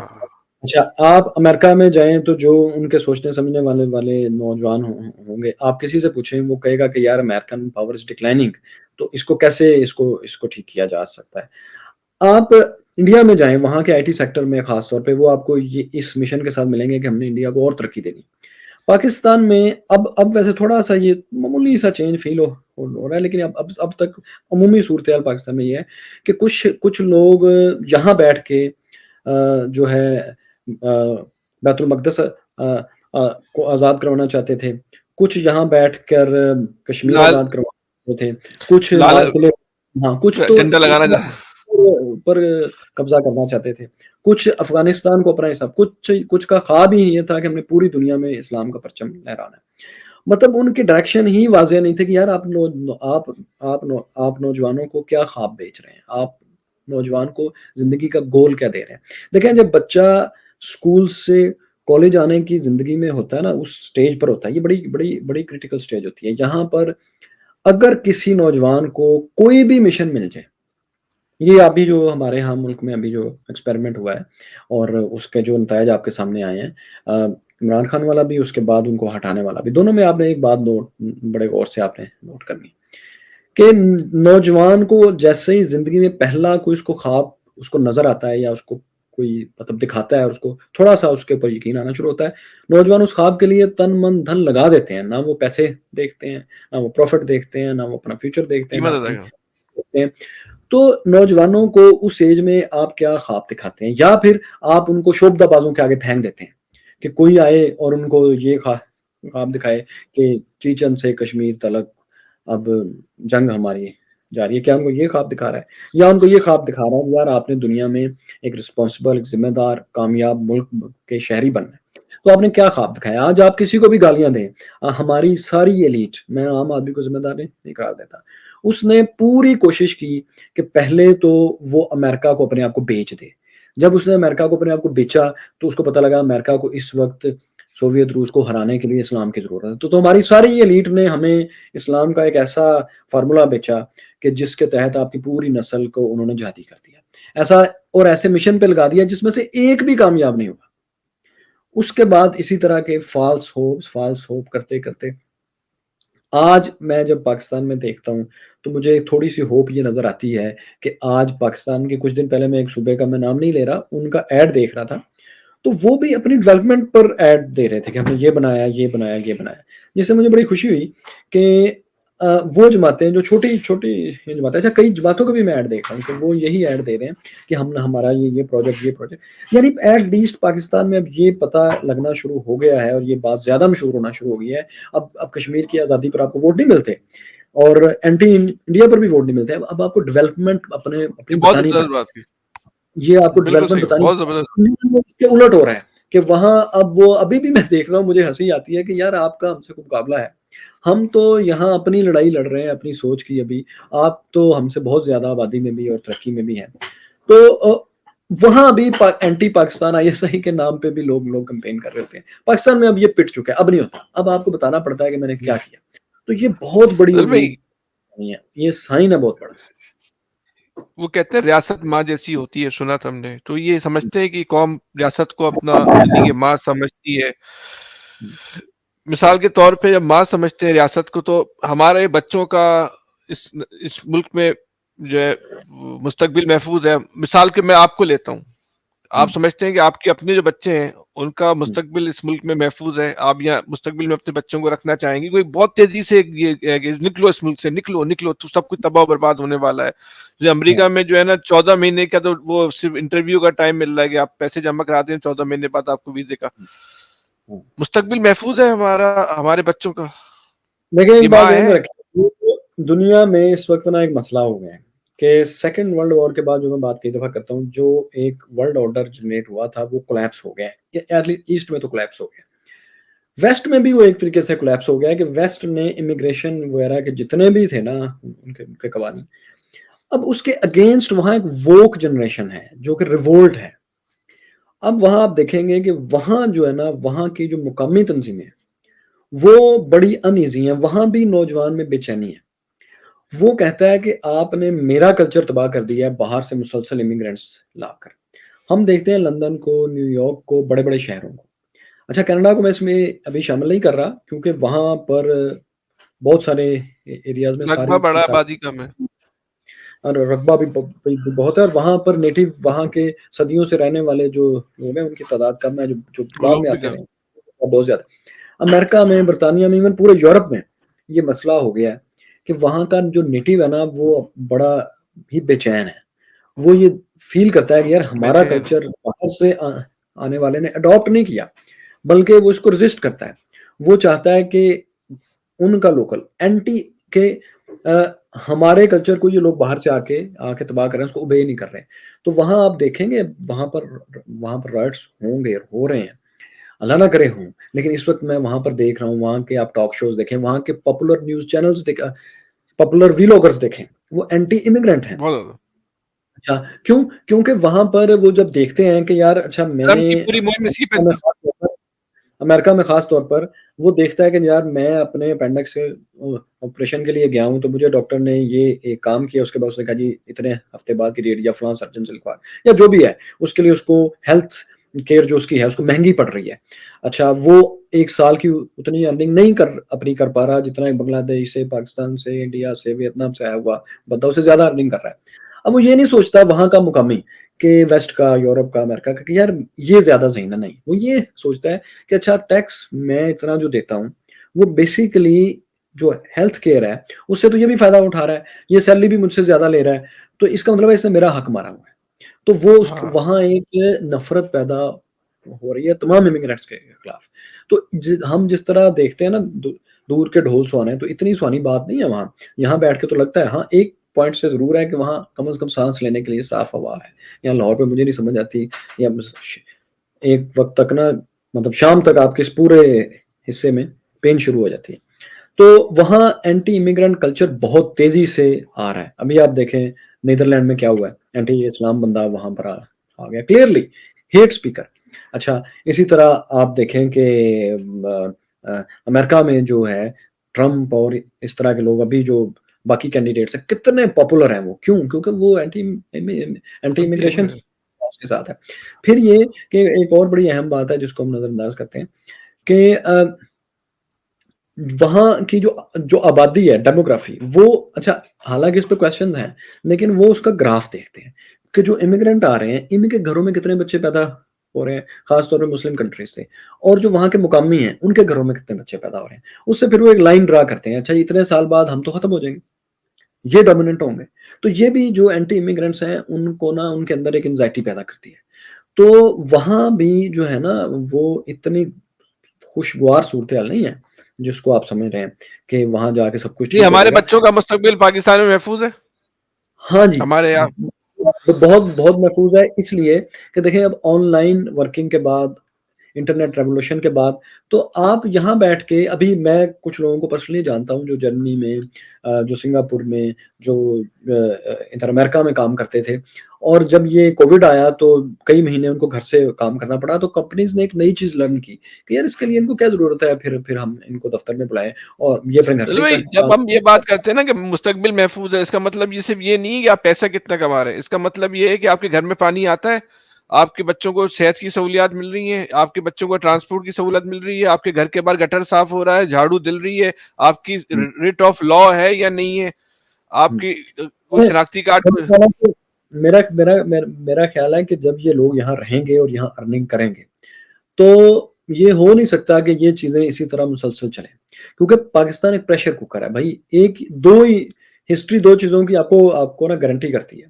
اچھا، آپ امریکہ میں جائیں تو جو ان کے سوچنے سمجھنے والے نوجوان ہوں گے، آپ کسی سے پوچھیں وہ کہے گا کہ یار امریکن پاور از ڈکلائننگ، تو اس کو کیسے اس کو ٹھیک کیا جا سکتا ہے. آپ انڈیا میں جائیں، وہاں کے آئی ٹی سیکٹر میں خاص طور پہ وہ آپ کو یہ اس مشن کے ساتھ ملیں گے کہ ہم نے انڈیا کو اور ترقی دینی. پاکستان میں اب ویسے تھوڑا سا یہ معمولی سا چینج فیل ہو رہا ہے، لیکن اب تک عمومی صورتحال پاکستان میں یہ ہے کہ کچھ لوگ یہاں بیٹھ کے جو ہے بیت المقدس کو آزاد کروانا چاہتے تھے، کچھ یہاں بیٹھ کر کشمیر لال آزاد کروانا چاہتے تھے، کچھ لال لال قلعے، ہاں کچھ تو جھنڈا لگانا پر قبضہ کرنا چاہتے تھے، کچھ افغانستان کو اپنا حصہ، کچھ کا خواب ہی یہ تھا کہ ہم نے پوری دنیا میں اسلام کا پرچم لہرانا ہے. مطلب ان کی ڈائریکشن ہی واضح نہیں تھی کہ یار آپ نوجوانوں کو کیا خواب بیچ رہے ہیں، آپ نوجوان کو زندگی کا گول کیا دے رہے ہیں. دیکھیں، جب بچہ اسکول سے کالج آنے کی زندگی میں ہوتا ہے نا، اس سٹیج پر ہوتا ہے، یہ بڑی بڑی بڑی کریٹیکل سٹیج ہوتی ہے. یہاں پر اگر کسی نوجوان کو کوئی بھی مشن مل جائے، یہ ابھی جو ہمارے ہاں ملک میں ابھی جو ایکسپیریمنٹ ہوا ہے اور اس کے جو نتائج آپ کے سامنے آئے ہیں، عمران خان والا بھی، اس کے بعد ان کو ہٹانے والا بھی، دونوں میں آپ نے ایک بات بڑے غور سے آپ نے نوٹ کرنی کہ نوجوان کو جیسے ہی زندگی میں پہلا کوئی اس کو خواب اس کو نظر آتا ہے، یا اس کو کوئی مطلب دکھاتا ہے، اس کو تھوڑا سا اس کے اوپر یقین آنا شروع ہوتا ہے، نوجوان اس خواب کے لیے تن من دھن لگا دیتے ہیں. نہ وہ پیسے دیکھتے ہیں، نہ وہ پروفٹ دیکھتے ہیں، نہ وہ اپنا فیوچر دیکھتے ہیں، نہ قیمت ادا اپنی کرنا. دیکھتے ہیں. تو نوجوانوں کو اس ایج میں آپ کیا خواب دکھاتے ہیں، یا پھر آپ ان کو شوبدہ بازوں کے آگے پھینک دیتے ہیں کہ کوئی آئے اور ان کو یہ خواب دکھائے کہ چیچن سے کشمیر تلک اب جنگ ہماری جاری ہے. کیا ان کو یہ خواب دکھا رہا ہے، یا ان کو یہ خواب دکھا رہا ہے یار آپ نے دنیا میں ایک رسپانسبل، ایک ذمہ دار، کامیاب ملک کے شہری بننا ہے. تو آپ نے کیا خواب دکھایا؟ آج آپ کسی کو بھی گالیاں دیں، ہماری ساری ایلیٹ، میں عام آدمی کو ذمہ دار نہیں قرار دیتا، اس نے پوری کوشش کی کہ پہلے تو وہ امریکہ کو اپنے آپ کو بیچ دے. جب اس نے امریکہ کو اپنے آپ کو بیچا تو اس کو پتہ لگا امریکہ کو اس وقت سوویت روس کو ہرانے کے لیے اسلام کی ضرورت ہے. تو ہماری ساری ایلیٹ نے ہمیں اسلام کا ایک ایسا فارمولا بیچا کہ جس کے تحت آپ کی پوری نسل کو انہوں نے جہادی کر دیا، ایسا اور ایسے مشن پہ لگا دیا جس میں سے ایک بھی کامیاب نہیں ہوا. اس کے بعد اسی طرح کے فالس ہوپ کرتے کرتے آج میں جب پاکستان میں دیکھتا ہوں تو مجھے تھوڑی سی ہوپ یہ نظر آتی ہے کہ آج پاکستان کے کچھ دن پہلے میں ایک صوبے کا میں نام نہیں لے رہا، ان کا ایڈ دیکھ رہا تھا، تو وہ بھی اپنی ڈیولپمنٹ پر ایڈ دے رہے تھے کہ ہم نے یہ بنایا یہ بنایا یہ بنایا، جس سے مجھے بڑی خوشی ہوئی کہ وہ جماعتیں جو چھوٹی چھوٹی جماعتیں، اچھا کئی جماعتوں کا بھی میں ایڈ دیکھ رہا ہوں کہ وہ یہی ایڈ دے رہے ہیں کہ ہم نے ہمارا یہ پروجیکٹ، یعنی ایٹ لیسٹ پاکستان میں اب یہ پتہ لگنا شروع ہو گیا ہے اور یہ بات زیادہ مشہور ہونا شروع ہو گئی ہے. اب کشمیر کی آزادی پر آپ کو ووٹ نہیں ملتے اور اینٹی انڈیا پر بھی ووٹ نہیں ملتے، اب آپ کو ڈیولپمنٹ اپنی یہ بہت بتانی زبردست پڑتی بات کی، ہے. یہ آپ کو بالکل ڈیولپمنٹ صحیح، بتانی بہت زبردست. پڑتی ہے. اس کے الٹ ہو رہا ہے کہ وہاں اب وہ ابھی بھی میں دیکھ رہا ہوں، مجھے ہنسی آتی ہے کہ یار آپ کا ہم سے کوئی مقابلہ ہے، ہم تو یہاں اپنی لڑائی لڑ رہے ہیں اپنی سوچ کی، ابھی آپ تو ہم سے بہت زیادہ آبادی میں بھی اور ترقی میں بھی ہیں. تو وہاں ابھی anti Pakistan I S I کے نام پہ بھی لوگ کمپین کر رہے ہوتے ہیں. پاکستان میں اب یہ پٹ چکا ہے، اب نہیں ہوتا، اب آپ کو بتانا پڑتا ہے کہ میں نے کیا کیا. تو یہ بہت بڑی بھائی امید نہیں ہے، یہ سائن ہے بہت بڑا. وہ کہتے ہیں ریاست ماں جیسی ہوتی ہے، سنا تھا ہم نے، تو یہ سمجھتے ہیں کہ قوم ریاست کو اپنا یعنی کہ ماں سمجھتی ہے. مثال کے طور پہ جب ماں سمجھتے ہیں ریاست کو، تو ہمارے بچوں کا اس ملک میں جو ہے مستقبل محفوظ ہے. مثال کے میں آپ کو لیتا ہوں، آپ سمجھتے ہیں کہ آپ کے اپنے جو بچے ہیں ان کا مستقبل اس ملک میں محفوظ ہے، آپ یہاں مستقبل میں اپنے بچوں کو رکھنا چاہیں گے؟ کوئی بہت تیزی سے یہ کہ نکلو اس ملک سے، نکلو تو سب کچھ تباہ و برباد ہونے والا ہے. جو امریکہ میں جو ہے نا 14 مہینے کا تو وہ صرف انٹرویو کا ٹائم مل رہا ہے کہ آپ پیسے جمع کرا دیں، 14 مہینے بعد آپ کو ویزے کا. مستقبل محفوظ ہے ہمارے بچوں کا؟ لیکن یہ ایک بات ماں ذہن ہے. میں رکھیں، دنیا میں اس وقت نا ایک مسئلہ ہو گیا ہے کہ سیکنڈ ورلڈ وار کے بعد جو میں بات کئی دفعہ کرتا ہوں، جو ایک ورلڈ آرڈر جنریٹ ہوا تھا وہ کولیپس ہو گیا ہے. ایٹ لیسٹ ایسٹ میں تو کولیپس ہو گیا، ویسٹ میں بھی وہ ایک طریقے سے کولیپس ہو گیا ہے کہ ویسٹ نے امیگریشن وغیرہ کے جتنے بھی تھے نا ان کے قوانین، اب اس کے اگینسٹ وہاں ایک ووک جنریشن ہے جو کہ ریوولٹ ہے. اب وہاں آپ دیکھیں گے کہ وہاں جو ہے نا وہاں کی جو مقامی تنظیمیں ہیں وہ بڑی انیزی ہیں، وہاں بھی نوجوان میں بے چینی ہے. وہ کہتا ہے کہ آپ نے میرا کلچر تباہ کر دیا ہے باہر سے مسلسل امیگرینٹس لا کر. ہم دیکھتے ہیں لندن کو، نیو یارک کو، بڑے بڑے شہروں کو. اچھا کینیڈا کو میں اس میں ابھی شامل نہیں کر رہا کیونکہ وہاں پر بہت سارے ایریاز میں رقبہ ساری کی بڑا، ساری آبادی کم ہے. اور رقبہ بھی بہت ہے، اور وہاں پر نیٹو وہاں کے صدیوں سے رہنے والے جو لوگ ہیں ان کی تعداد کم ہے، جو بعد لوگ میں بھی آتے کم. رہے ہیں بہت زیادہ. امریکہ میں، برطانیہ میں، ایون پورے یورپ میں یہ مسئلہ ہو گیا ہے کہ وہاں کا جو نیٹو ہے نا وہ بڑا ہی بے چین ہے. وہ یہ فیل کرتا ہے کہ یار بے ہمارا چین. کلچر باہر سے آنے والے نے اڈاپٹ نہیں کیا، بلکہ وہ اس کو ریزسٹ کرتا ہے. وہ چاہتا ہے کہ ان کا لوکل اینٹی کہ ہمارے کلچر کو یہ لوگ باہر سے آ کے تباہ کر رہے ہیں، اس کو اوبے نہیں کر رہے. تو وہاں آپ دیکھیں گے وہاں پر رائٹس ہوں گے، ہو رہے ہیں، اللہ نہ کرے ہوں. لیکن اس وقت میں وہاں پر دیکھ رہا ہوں، وہاں کے آپ ٹاک شوز دیکھیں، وہاں کے پاپولر نیوز چینلز دیکھیں، پاپولر ویلوگرز دیکھیں، وہ اینٹی امیگرینٹ ہیں. بہت زیادہ. اچھا کیونکہ وہاں پر وہ جب دیکھتے ہیں کہ یار اچھا میں ٹرمپ نے کی پوری مہم اسی پہ تھی. امریکہ میں خاص طور پر وہ دیکھتا ہے کہ یار میں اپنے اپینڈکس سے آپریشن کے لیے گیا ہوں تو مجھے ڈاکٹر نے یہ ایک کام کیا، اس کے بعد اس نے کہا جی اتنے ہفتے بعد کی ڈیٹ یا فلاں سرجن سے لکھوا، یا جو بھی ہے اس کے لیے اس کو ہیلتھ کیئر جو اس کی ہے اس کو مہنگی پڑ رہی ہے. اچھا وہ ایک سال کی اتنی ارننگ نہیں اپنی کر پا رہا جتنا بنگلہ دیش سے، پاکستان سے، انڈیا سے، ویتنام سے آیا ہوا بندہ اس سے زیادہ ارننگ کر رہا ہے. اب وہ یہ نہیں سوچتا وہاں کا مقامی کہ ویسٹ کا، یورپ کا، امریکہ کا کہ یار یہ زیادہ ذہین نہیں، وہ یہ سوچتا ہے کہ اچھا ٹیکس میں اتنا جو دیتا ہوں وہ بیسیکلی جو ہیلتھ کیئر ہے اس سے تو یہ بھی فائدہ اٹھا رہا ہے، یہ سیلری بھی مجھ سے زیادہ لے رہا ہے، تو اس کا مطلب ہے اس نے میرا حق مارا ہوا ہے. تو وہ وہاں ایک نفرت پیدا ہو رہی ہے تمام امیگرینٹس کے خلاف. تو ہم جس طرح دیکھتے ہیں نا دور کے ڈھول سوانے تو اتنی سوانی بات نہیں ہے وہاں. یہاں بیٹھ کے تو لگتا ہے ہاں ایک پوائنٹ سے ضرور ہے کہ وہاں کم از کم سانس لینے کے لیے صاف ہوا ہے. یہاں لاہور پہ مجھے نہیں سمجھ آتی، یا ایک وقت تک نا مطلب شام تک آپ کے اس پورے حصے میں پین شروع ہو جاتی ہے. تو وہاں اینٹی امیگرینٹ کلچر بہت تیزی سے آ رہا ہے. ابھی آپ دیکھیں نیدرلینڈ میں کیا ہوا ہے, اینٹی اسلام بندہ وہاں پر آ گیا, کلیئرلی ہیٹ اسپیکر. اچھا, اسی طرح آپ دیکھیں کہ امریکہ میں جو ہے ٹرمپ اور اس طرح کے لوگ, ابھی جو باقی کینڈیڈیٹس ہیں, کتنے پاپولر ہیں وہ, کیوں؟ کیونکہ وہ اینٹی امیگریشن کے ساتھ ہے. پھر یہ کہ ایک اور بڑی اہم بات ہے جس کو ہم نظر انداز کرتے ہیں کہ وہاں کی جو آبادی ہے, ڈیموگرافی, وہ اچھا حالانکہ اس پہ کوشچن ہیں, لیکن وہ اس کا گراف دیکھتے ہیں کہ جو امیگرینٹ آ رہے ہیں ان کے گھروں میں کتنے بچے پیدا ہو رہے ہیں, خاص طور پہ مسلم کنٹریز سے, اور جو وہاں کے مقامی ہیں ان کے گھروں میں کتنے بچے پیدا ہو رہے ہیں. اس سے پھر وہ ایک لائن ڈرا کرتے ہیں, اچھا اتنے سال بعد ہم تو ختم ہو جائیں گے, یہ ڈومیننٹ ہوں گے. تو یہ بھی جو اینٹی امیگرینٹس ہیں ان کو نا ان کے اندر ایک انزائٹی پیدا کرتی ہے. تو وہاں بھی جو ہے نا وہ اتنی خوشگوار صورتحال نہیں ہے جس کو آپ سمجھ رہے ہیں کہ وہاں جا کے سب کچھ جی ٹھیک ہو ہمارے جائے گا. بچوں کا مستقبل پاکستان میں محفوظ ہے. ہاں جی, ہمارے یہاں بہت بہت محفوظ ہے, اس لیے کہ دیکھیں اب آن لائن ورکنگ کے بعد, انٹرنیٹ ریولوشن کے بعد, تو آپ یہاں بیٹھ کے, ابھی میں کچھ لوگوں کو پرسنلی جانتا ہوں جو جرمنی میں, جو سنگاپور میں, جو ادھر امریکہ میں کام کرتے تھے, اور جب یہ کووڈ آیا تو کئی مہینے ان کو گھر سے کام کرنا پڑا. تو کمپنیز نے ایک نئی چیز لرن کی کہ یار اس کے لیے ان کو کیا ضرورت ہے, پھر ہم ان کو دفتر میں بلائیں اور یہ اپنے گھر سے بھائی جب ہم یہ بات کرتے ہیں نا کہ مستقبل محفوظ ہے, اس کا مطلب یہ صرف یہ نہیں کہ آپ پیسہ کتنا کما رہے ہیں, اس کا مطلب یہ ہے کہ آپ کے گھر میں پانی آتا ہے, آپ کے بچوں کو صحت کی سہولیات مل رہی ہیں, آپ کے بچوں کو ٹرانسپورٹ کی سہولت مل رہی ہے, آپ کے گھر کے باہر گٹر صاف ہو رہا ہے, جھاڑو دل رہی ہے, آپ کی ریٹ آف لا ہے یا نہیں ہے, آپ کی شناختی کارڈ. میرا میرا میرا خیال ہے کہ جب یہ لوگ یہاں رہیں گے اور یہاں ارننگ کریں گے تو یہ ہو نہیں سکتا کہ یہ چیزیں اسی طرح مسلسل چلیں, کیونکہ پاکستان ایک پریشر کوکر ہے بھائی. ایک دو ہی ہسٹری دو چیزوں کی آپ کو نا گارنٹی کرتی ہے.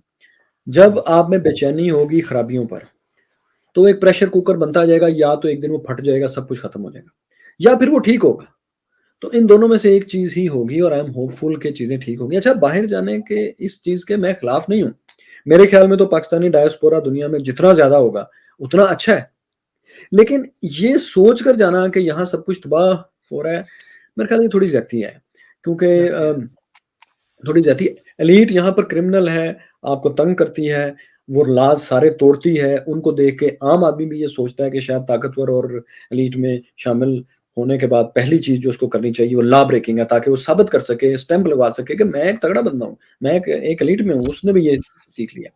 جب آپ میں بے چینی ہوگی خرابیوں پر تو ایک پریشر کوکر بنتا جائے گا, یا تو ایک دن وہ پھٹ جائے گا, سب کچھ ختم ہو جائے گا, یا پھر وہ ٹھیک ہوگا. تو ان دونوں میں سے ایک چیز ہی ہوگی, اور آئی ایم ہوپ فل کہ چیزیں ٹھیک ہوگی. اچھا, باہر جانے کے اس چیز کے میں خلاف نہیں ہوں, میرے خیال میں تو پاکستانی ڈائسپورا دنیا میں جتنا زیادہ ہوگا اتنا اچھا ہے, لیکن یہ سوچ کر جانا کہ یہاں سب کچھ تباہ ہو رہا ہے, میرے خیال میں تھوڑی زیادتی ہے. کیونکہ تھوڑی زیادتی ایلیٹ یہاں پر کرمنل ہے, آپ کو تنگ کرتی ہے, وہ لاز سارے توڑتی ہے. ان کو دیکھ کے عام آدمی بھی یہ سوچتا ہے کہ شاید طاقتور اور ایلیٹ میں شامل ہونے کے بعد پہلی چیز جو اس کو کرنی چاہیے وہ لا بریکنگ ہے, تاکہ وہ ثابت کر سکے, اسٹیمپ لگوا سکے کہ میں ایک تگڑا بندہ ہوں, میں ایک ایلیٹ میں ہوں. اس نے بھی یہ سیکھ لیا.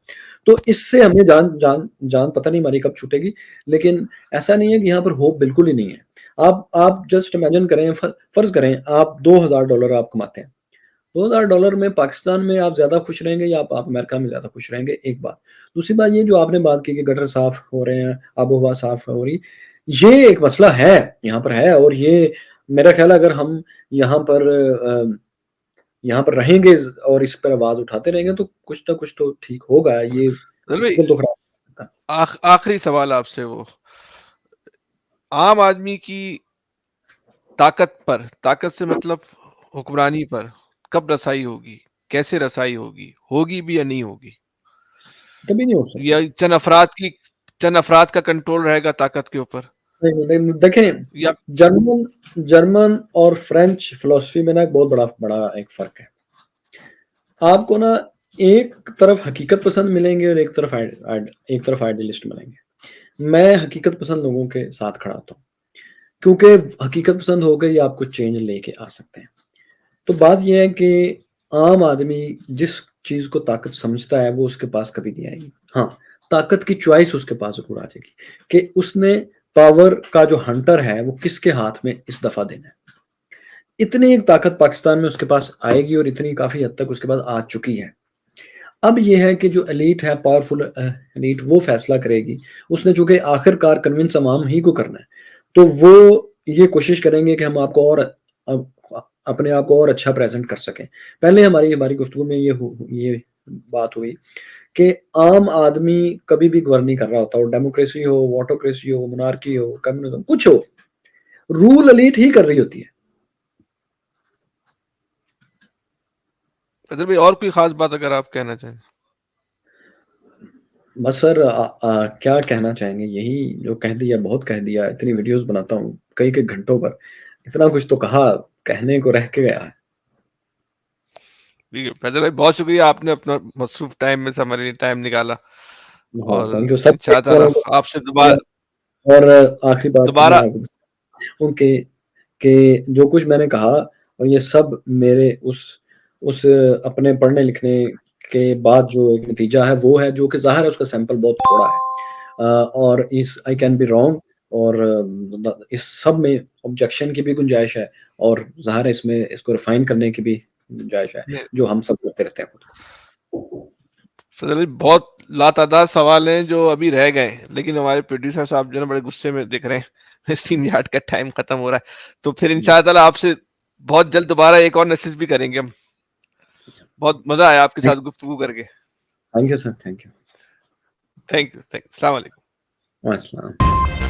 تو اس سے ہمیں جان پتہ نہیں ہماری کب چھوٹے گی. لیکن ایسا نہیں ہے کہ یہاں پر ہوپ بالکل ہی نہیں ہے. آپ جسٹ امیجن کریں, فرض کریں آپ $2,000 آپ کماتے ہیں. $2,000 میں پاکستان میں آپ زیادہ خوش رہیں گے یا آپ امریکہ میں زیادہ خوش رہیں گے؟ ایک بات. دوسری بات یہ جو آپ نے بات کی کہ گٹر صاف ہو رہے ہیں, آب و ہوا صاف ہو رہی, یہ ایک مسئلہ ہے یہاں پر ہے. اور یہ میرا خیال ہے اگر ہم یہاں پر رہیں گے اور اس پر آواز اٹھاتے رہیں گے تو کچھ نہ کچھ تو ٹھیک ہوگا. یہ بالکل تو خراب. آخری سوال آپ سے, وہ عام آدمی کی طاقت سے مطلب حکمرانی پر کب رسائی ہوگی, کیسے رسائی ہوگی بھی یا نہیں ہوگی, کبھی نہیں ہو سکتا. یا چند افراد کا کنٹرول رہے گا طاقت کے اوپر؟ دیکھیں, یا جرمن اور فرینچ فلسفی میں نا ایک بہت بڑا ایک فرق ہے. آپ کو نا ایک طرف حقیقت پسند ملیں گے اور ایک طرف آئیڈیلسٹ ملیں گے. میں حقیقت پسند لوگوں کے ساتھ کھڑا ہوتا ہوں, کیونکہ حقیقت پسند ہو گئی آپ کچھ چینج لے کے آ سکتے ہیں. تو بات یہ ہے کہ عام آدمی جس چیز کو طاقت سمجھتا ہے وہ اس کے پاس کبھی نہیں آئے گی. ہاں, طاقت کی چوائس اس کے پاس ضرور آ جائے گی کہ اس نے پاور کا جو ہنٹر ہے وہ کس کے ہاتھ میں اس دفعہ دینا ہے. اتنی ایک طاقت پاکستان میں اس کے پاس آئے گی, اور اتنی کافی حد تک اس کے پاس آ چکی ہے. اب یہ ہے کہ جو ایلیٹ ہے, پاورفل ایلیٹ, وہ فیصلہ کرے گی. اس نے چونکہ آخر کار کنونس عوام ہی کو کرنا ہے, تو وہ یہ کوشش کریں گے کہ ہم آپ کو اور اپنے آپ کو اور اچھا پریزنٹ کر سکیں. پہلے ہماری گفتگو میں یہ بات ہوئی کہ عام آدمی کبھی بھی گور نہیں کر رہا ہوتا, اور ڈیموکریسی ہو, واٹوکریسی ہو, monarchy ہو, کمیونزم, کچھ ہو, رول ایلیٹ ہی کر رہی ہوتی ہے. ادھر بھی اور کوئی خاص بات اگر آپ کہنا چاہیں؟ بس سر کیا کہنا چاہیں گے؟ یہی جو کہہ دیا بہت کہہ دیا، اتنی ویڈیوز بناتا ہوں کئی گھنٹوں پر، اتنا کچھ تو کہا، کہنے کو رہ کے گیا ہے۔ ٹھیک ہے فیصل بھائی، بہت شکریہ، آپ نے اپنا مصروف ٹائم میں سے ہمارے لیے ٹائم نکالا، ہاں اور تھینک یو سب انشاء دیکھنے اللہ والوں آپ سے کو۔ اور آخری بات پھر میں دوبارہ آپ کو ہوں کہ جو کچھ میں نے کہا اور یہ سب میرے اس اپنے پڑھنے لکھنے کے بعد جو ایک نتیجہ ہے وہ ہے، جو کہ ظاہر ہے اس کا سیمپل بہت تھوڑا ہے، اور آئی کین بی رانگ، اور اس سب میں آبجیکشن کی بھی گنجائش ہے، اور ظاہر ہے اس کو ریفائن کرنے کی بھی گنجائش ہے، جو ہم سب کرتے رہتے ہیں خود کو۔ فضل بھائی، بہت لاتعداد سوال ہیں جو ابھی رہ گئے، لیکن ہمارے پروڈیوسر صاحب جو ہے نا بڑے غصے میں دکھ رہے ہیں، 3 کا ٹائم ختم ہو رہا ہے، تو پھر انشاءاللہ آپ سے بہت جلد دوبارہ ایک اور نشست بھی کریں گے ہم۔ بہت مزہ آیا آپ کے ساتھ گفتگو کر کے۔ Thank you sir, thank you, thank you, السلام علیکم۔ السلام۔